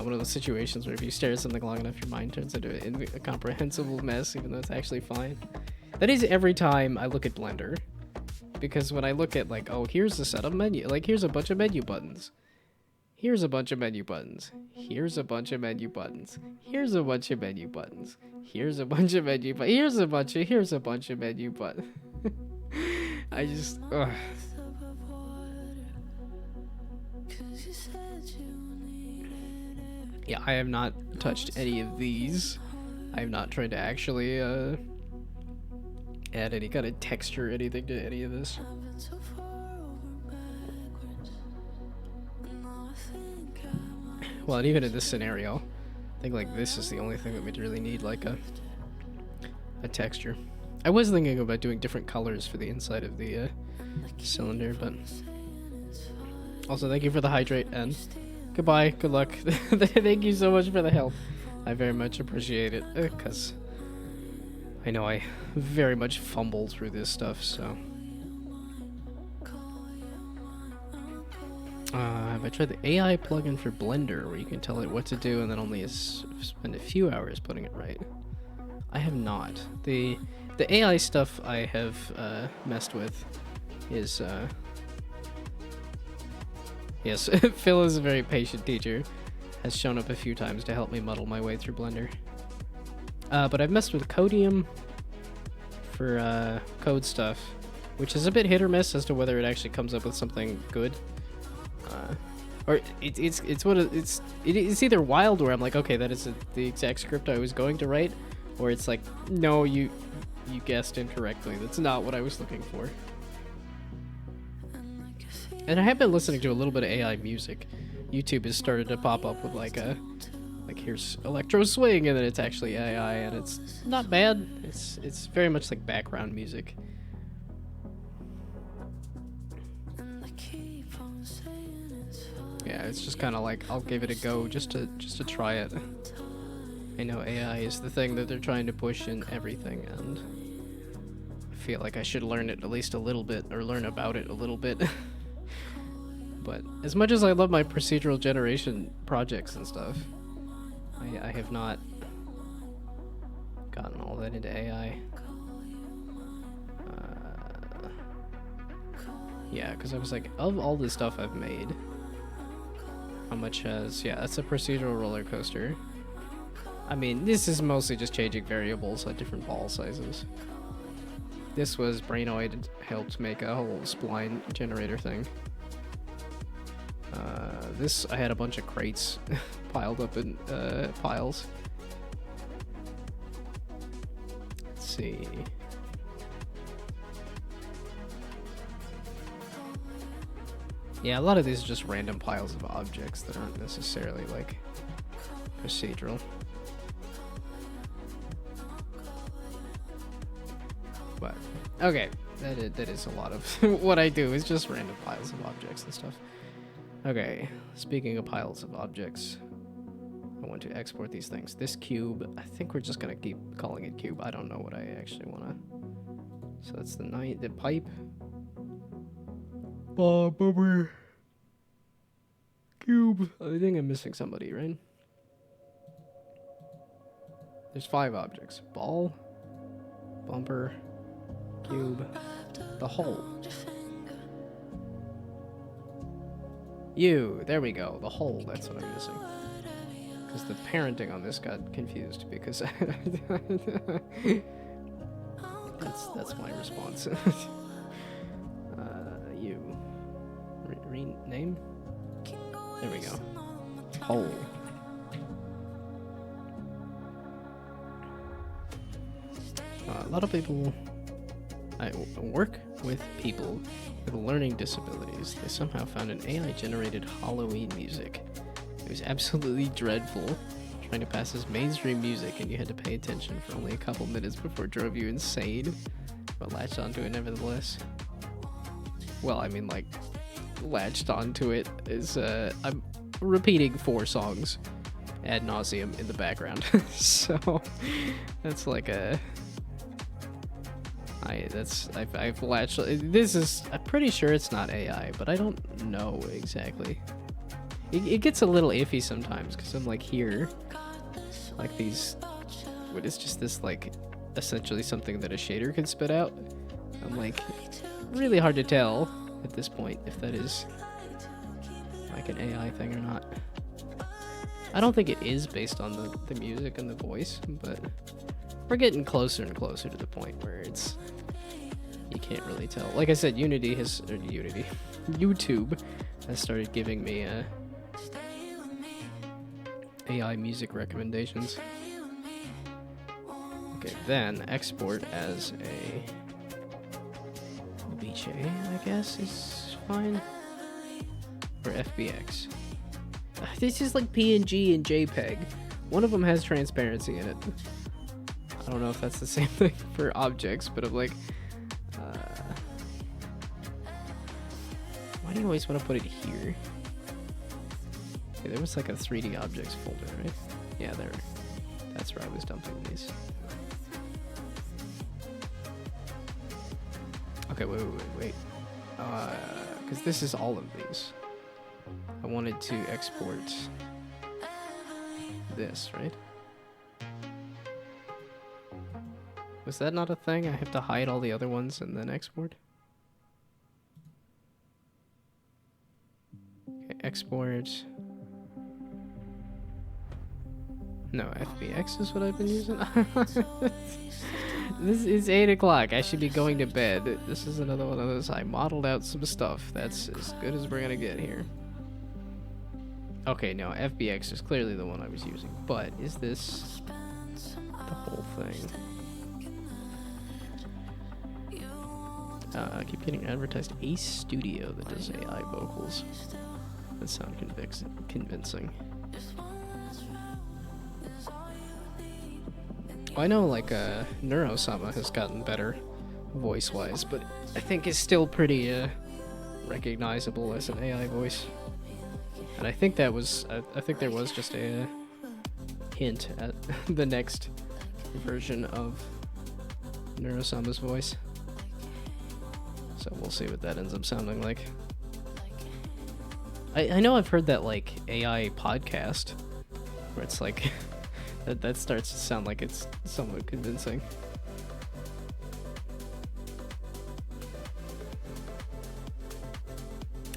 one of those situations where if you stare at something long enough, your mind turns into an incomprehensible mess, even though it's actually fine. That is every time I look at Blender, because when I look at like, oh, here's the setup menu, like here's a bunch of menu buttons. Here's a bunch of menu buttons. Here's a bunch of menu buttons. Here's a bunch of menu buttons. Here's a bunch of menu buttons. Here's a bunch of menu buttons. I just, ugh. Yeah, I have not touched any of these. I have not tried to actually add any kind of texture or anything to any of this. Well, and even in this scenario, I think like this is the only thing that we'd really need, like a texture. I was thinking about doing different colors for the inside of the cylinder, but also thank you for the hydrate and goodbye, good luck. Thank you so much for the help. I very much appreciate it, because I know I very much fumble through this stuff, so. Have I tried the AI plugin for Blender where you can tell it what to do and then only spend a few hours putting it right? I have not. The AI stuff I have messed with is yes, Phil is a very patient teacher, has shown up a few times to help me muddle my way through Blender. But I've messed with Codium for code stuff, which is a bit hit or miss as to whether it actually comes up with something good. Or it's either wild where I'm like, okay, that is the exact script I was going to write, or it's like, no, you guessed incorrectly. That's not what I was looking for. And I have been listening to a little bit of AI music. YouTube has started to pop up with like here's electro swing, and then it's actually AI, and it's not bad. It's very much like background music. Yeah, it's just kind of like, I'll give it a go just to try it. I know AI is the thing that they're trying to push in everything, and I feel like I should learn it at least a little bit, or learn about it a little bit. But as much as I love my procedural generation projects and stuff, I have not gotten all that into AI. Yeah, because I was like, of all the stuff I've made, how much has... Yeah, that's a procedural roller coaster. I mean, this is mostly just changing variables at different ball sizes. This was Brainoid helped make a whole spline generator thing. This, I had a bunch of crates piled up in piles. Let's see. Yeah, a lot of these are just random piles of objects that aren't necessarily like procedural. But okay, that is a lot of what I do is just random piles of objects and stuff. Okay, speaking of piles of objects, I want to export these things. This cube, I think we're just gonna keep calling it cube. I don't know what I actually wanna. So that's the pipe. Bumper. Cube. I think I'm missing somebody, right? There's 5 objects. Ball, bumper, cube, the hole. You, there we go, the hole, that's what I'm missing. Because the parenting on this got confused because that's my response. You. Rename? There we go. Hole. A lot of people. I work with people with learning disabilities. They somehow found an AI-generated Halloween music. It was absolutely dreadful. Trying to pass as mainstream music, and you had to pay attention for only a couple minutes before it drove you insane. But latched onto it nevertheless. Well, I mean, like, latched onto it is, I'm repeating 4 songs ad nauseum in the background. So, that's like a... I've latched... This is... I'm pretty sure it's not AI, but I don't know exactly. It gets a little iffy sometimes, because I'm, like, here. Like, these... What is just this, like, essentially something that a shader can spit out? I'm, like... Really hard to tell at this point if that is like an AI thing or not. I don't think it is based on the music and the voice, but we're getting closer and closer to the point where it's you can't really tell. Like I said, YouTube has started giving me AI music recommendations. Okay, then export as a Beach, I guess, is fine. Or FBX. This is like PNG and JPEG. One of them has transparency in it. I don't know if that's the same thing for objects, but I'm like... why do you always want to put it here? Okay, there was like a 3D objects folder, right? Yeah, there. That's where I was dumping these. Okay, wait. Because this is all of these. I wanted to export this, right? Was that not a thing? I have to hide all the other ones and then export? Okay, export. No, FBX is what I've been using. This is 8 o'clock. I should be going to bed. This is another one of those. I modeled out some stuff. That's as good as we're gonna get here. Okay, no, FBX is clearly the one I was using. But is this the whole thing? I keep getting advertised Ace Studio that does AI vocals. That sound convincing. I know, like, Neurosama has gotten better voice-wise, but I think it's still pretty, recognizable as an AI voice. And I think that was, I think there was just a hint at the next version of Neurosama's voice. So we'll see what that ends up sounding like. I know I've heard that, like, AI podcast, where it's like... That starts to sound like it's somewhat convincing.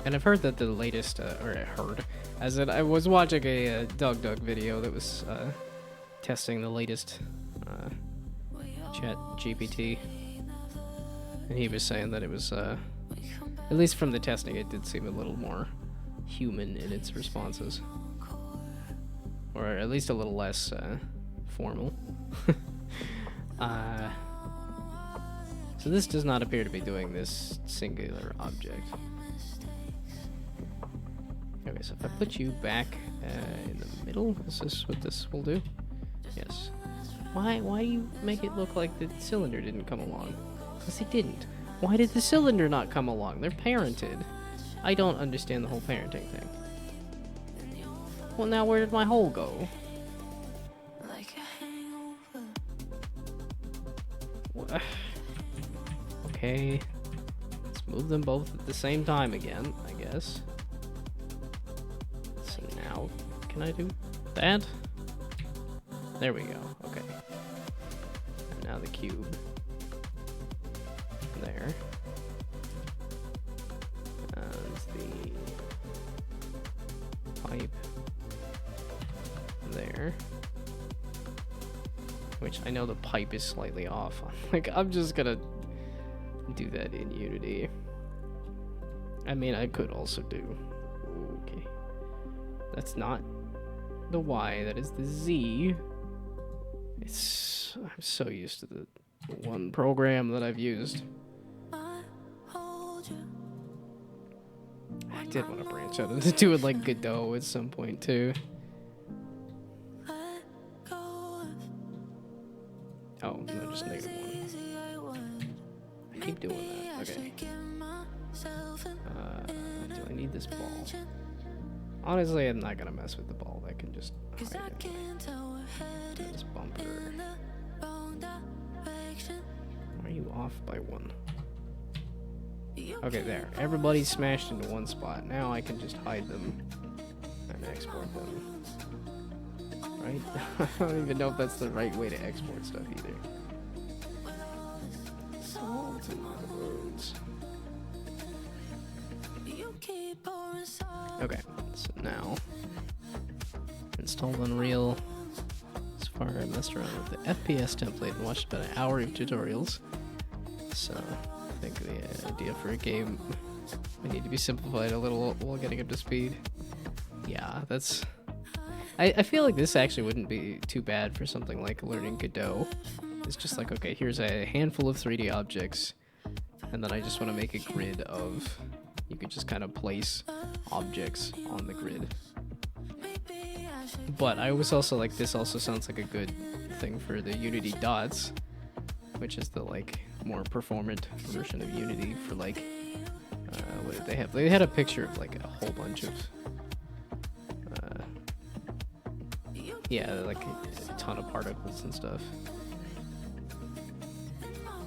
And I've heard that the latest, I was watching a Doug video that was testing the latest Chat GPT, and he was saying that it was, at least from the testing, it did seem a little more human in its responses. Or at least a little less formal. So this does not appear to be doing this singular object. Okay, so if I put you back in the middle, is this what this will do? Yes. Why do you make it look like the cylinder didn't come along? Because it didn't. Why did the cylinder not come along? They're parented. I don't understand the whole parenting thing. Well, now where did my hole go? like a hangover. Wha- Okay. Let's move them both at the same time again, I guess. So now, can I do that? There we go. Okay. And now the cube. There. And the pipe. There. Which I know the pipe is slightly off. Like, I'm just gonna do that in Unity. I mean, I could also do... Okay. That's not the Y, that is the Z. I'm so used to the one program that I've used. I hold you. I did want to branch out into doing like Godot at some point too. Let go of Oh, no, just negative one. easy I would. I keep doing that. I Okay. should give myself an Do I need this ball? Honestly, I'm not gonna mess with the ball. I can just Cause I hide it. can tell we're headed This bumper. in the wrong direction. Why are you off by one? You Okay, there. Everybody's smashed into one spot. Now I can just hide them and export them. Right? I don't even know if that's the right way to export stuff either. Salt in my words. You keep pouring salt. Okay, so now installed Unreal. As far as I messed around with the FPS template and watched about an hour of tutorials. So I think the idea for a game may need to be simplified a little while getting up to speed. Yeah, that's... I feel like this actually wouldn't be too bad for something like learning Godot. It's just like, okay, here's a handful of 3D objects, and then I just want to make a grid of... You could just kind of place objects on the grid. Maybe I should But I was also like, this also sounds like a good thing for the Unity dots, which is the like more performant version of Unity for like, what did they have? They had a picture of like a whole bunch of, yeah, like a ton of particles and stuff.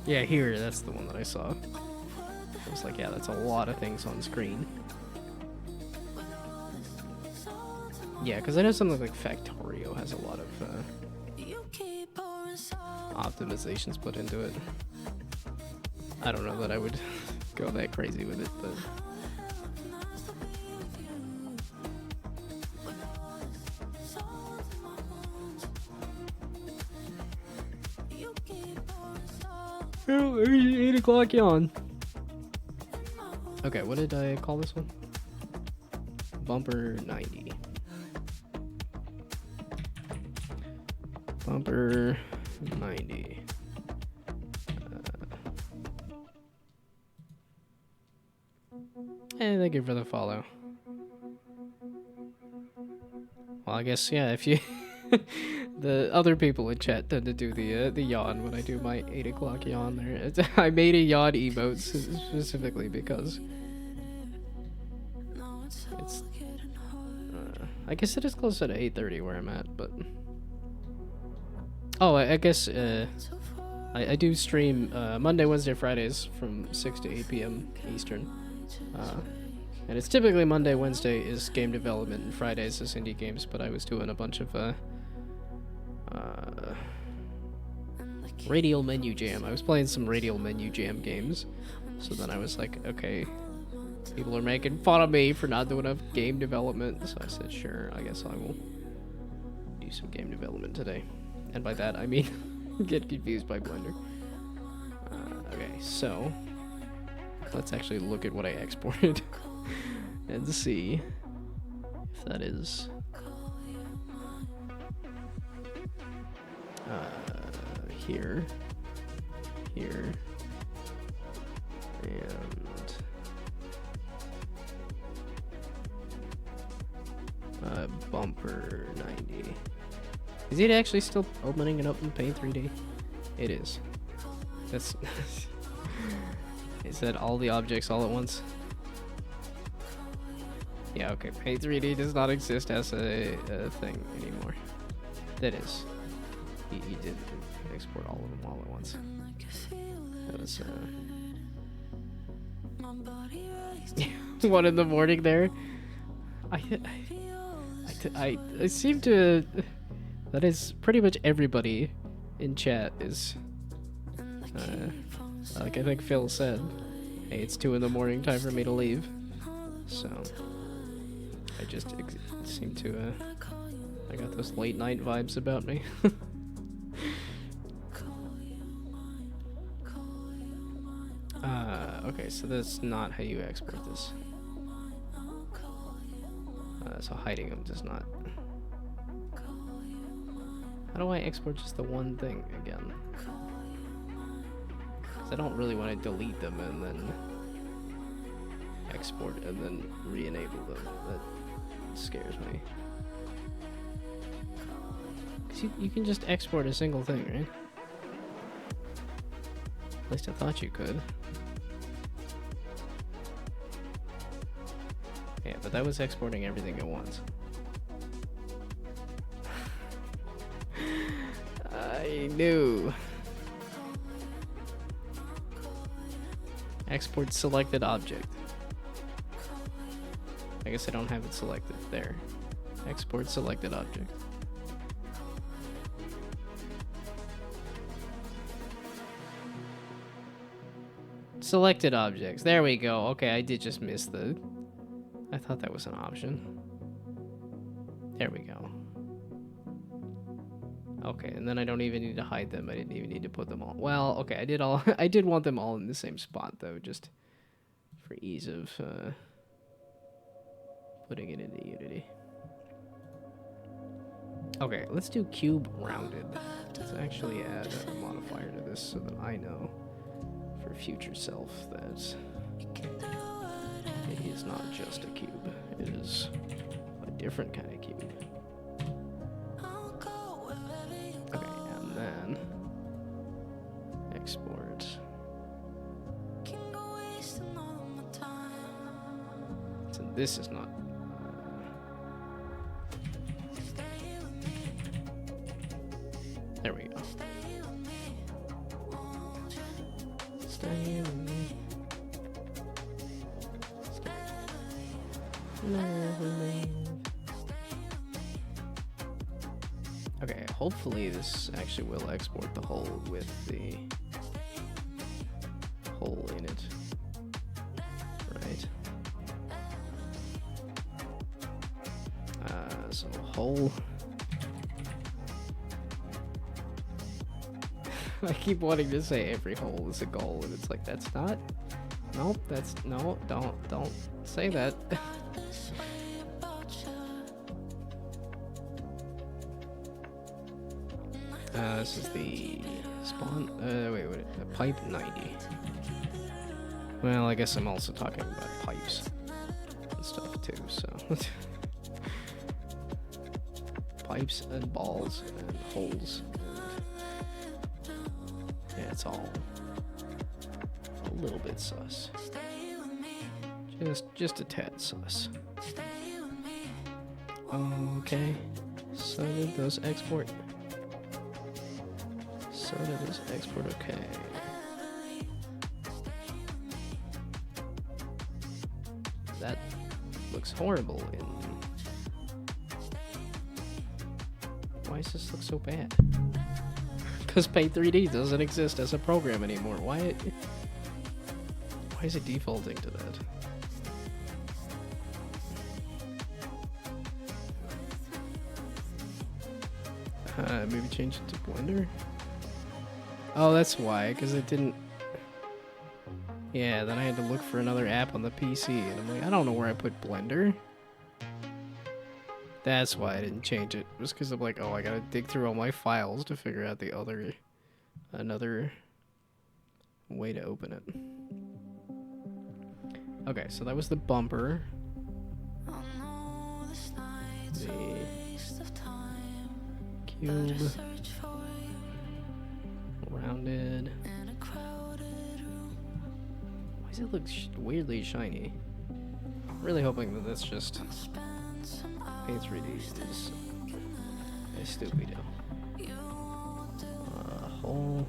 Yeah, here, that's the one that I saw. I was like, yeah, that's a lot of things on screen. Yeah, because I know something like Factorio has a lot of you keep pouring salt. optimizations put into it. I don't know that I would go that crazy with it, but You keep pouring salt. oh, 8 o'clock yawn. Okay, what did I call this one? Bumper 90. Bumper 90. Thank you for the follow. Well, I guess, yeah, if you... the other people in chat tend to do the yawn when I do my 8 o'clock yawn there. I made a yawn emote specifically because Now it's all it's... getting hard. I guess it is closer to 8:30 where I'm at, but... Oh, I guess, So far I do stream Monday, Wednesday, Fridays from 6 to 8 p.m. Eastern. And it's typically Monday, Wednesday is game development, and Fridays is indie games, but I was doing a bunch of Radial Menu Jam. I was playing some Radial Menu Jam games, so then I was like, okay, people are making fun of me for not doing enough game development, so I said, sure, I guess I will do some game development today. And by that, I mean get confused by Blender. Okay, so let's actually look at what I exported and see if that is here, and bumper 90. Is it actually still opening it up in Paint 3D? It is. That's. Is that all the objects all at once? Yeah, okay. Paint 3D does not exist as a thing anymore. That is. He did export all of them all at once. That was 1 in the morning there. I seem to. That is pretty much everybody in chat is. Like I think Phil said, hey, it's 2 in the morning, time for me to leave. So I just seem to. I got those late night vibes about me. Okay, so that's not how you export this. So hiding them does not. How do I export just the one thing again? Because I don't really want to delete them and then export and then re-enable them. That scares me. Because you can just export a single thing, right? At least I thought you could. Yeah, but that was exporting everything at once. I knew. Export selected object. I guess I don't have it selected. There. Export selected object. Selected objects. There we go. Okay, I did just miss the... I thought that was an option. There we go. Okay, and then I don't even need to hide them. I didn't even need to put them all. Well, okay, I did all. I did want them all in the same spot though, just for ease of putting it into Unity. Okay, let's do cube rounded. Let's actually add a modifier to this so that I know for future self that it is not just a cube. It is a different kind of cube. Okay, and then export. So this is not. There we go. Stay with me. Okay, hopefully this actually will export the hole with the hole in it. Right. So hole. I keep wanting to say every hole is a goal, and it's like that's not. Nope, that's no. Don't say that. This is the spawn. Wait, pipe 90. Well, I guess I'm also talking about pipes and stuff too. So pipes and balls and holes. Yeah, it's all a little bit sus. Just a tad sus. Okay. So did those export? So did this export okay. That looks horrible in... Why does this look so bad? Because Paint 3D doesn't exist as a program anymore. Why is it defaulting to that? Maybe change it to Blender? Oh, that's why, because it didn't... Yeah, then I had to look for another app on the PC, and I'm like, I don't know where I put Blender. That's why I didn't change it. It was because I'm like, oh, I gotta dig through all my files to figure out the another way to open it. Okay, so that was the bumper. waste of time. Cube. Better search for you Rounded. in a crowded room. Why does it look weirdly shiny? Really hoping that that's just Spend some Paint hours 3D is thinking stupido. that you won't do Hole.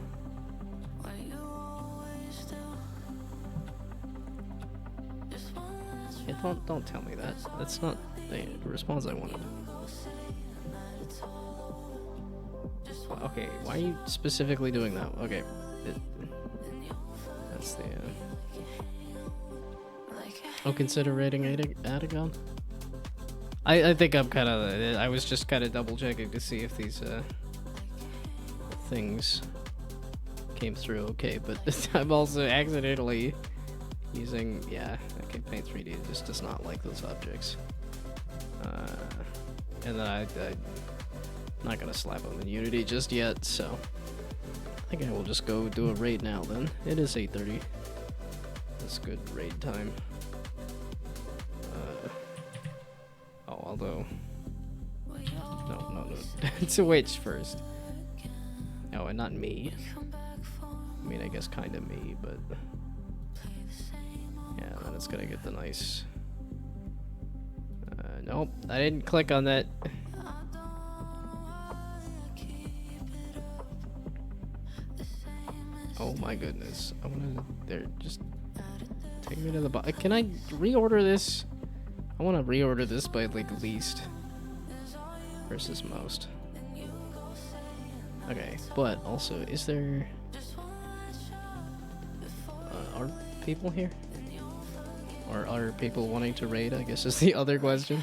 what you always do. Just one last Yeah, don't tell me that. That's not the response I wanted. Okay, why are you specifically doing that? Okay, that's the. Oh, consider rating Atagon. I think I'm kind of. I was just kind of double checking to see if these things came through okay, but I'm also accidentally using. Yeah, okay, Paint 3D just does not like those objects. And then I'm not gonna slap them in Unity just yet, so I think I will just go do a raid now. Then it is 8:30. That's good raid time. Although, no, it's a witch first. Oh, and not me. I mean, I guess kind of me, but yeah, then it's gonna get the nice. Nope, I didn't click on that. Oh my goodness, I wanna. There, just take me to the bottom. Can I reorder this? I want to reorder this by like least versus most. Okay, but also, is there are people here, or are people wanting to raid? I guess is the other question.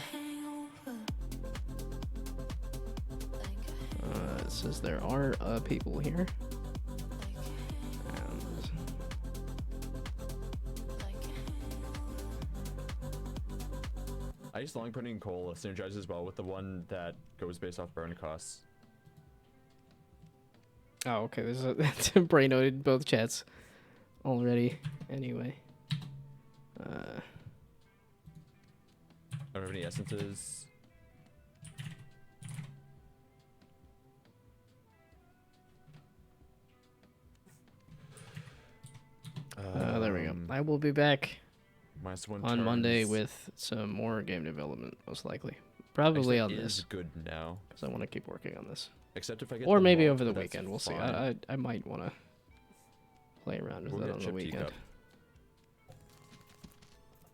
It says there are people here. Ice long putting coal synergizes well with the one that goes based off burn costs. Oh, okay. There's a that's brain noted both chats already. Anyway, I don't have any essences. there we go. I will be back Minus one on Monday turns. with some more game development, most likely. Probably Actually, on it is this, good now. because I want to keep working on this. Except if I get Or the maybe mod, over the but that's weekend. We'll see. fine. I might want to play around with We'll that get on the Chip weekend. Teacup.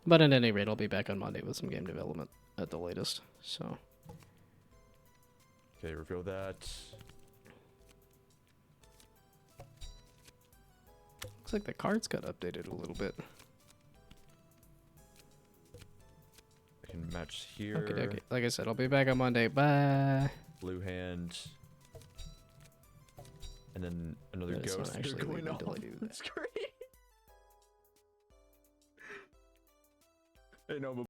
But at any rate, I'll be back on Monday with some game development at the latest. So Okay, reveal that. looks like the cards got updated a little bit. I can match here. Okay. Like I said, I'll be back on Monday. Bye. Blue hand. And then another No, it's not ghost. actually They're going legal off. until I do that. That's great. Hey, no, but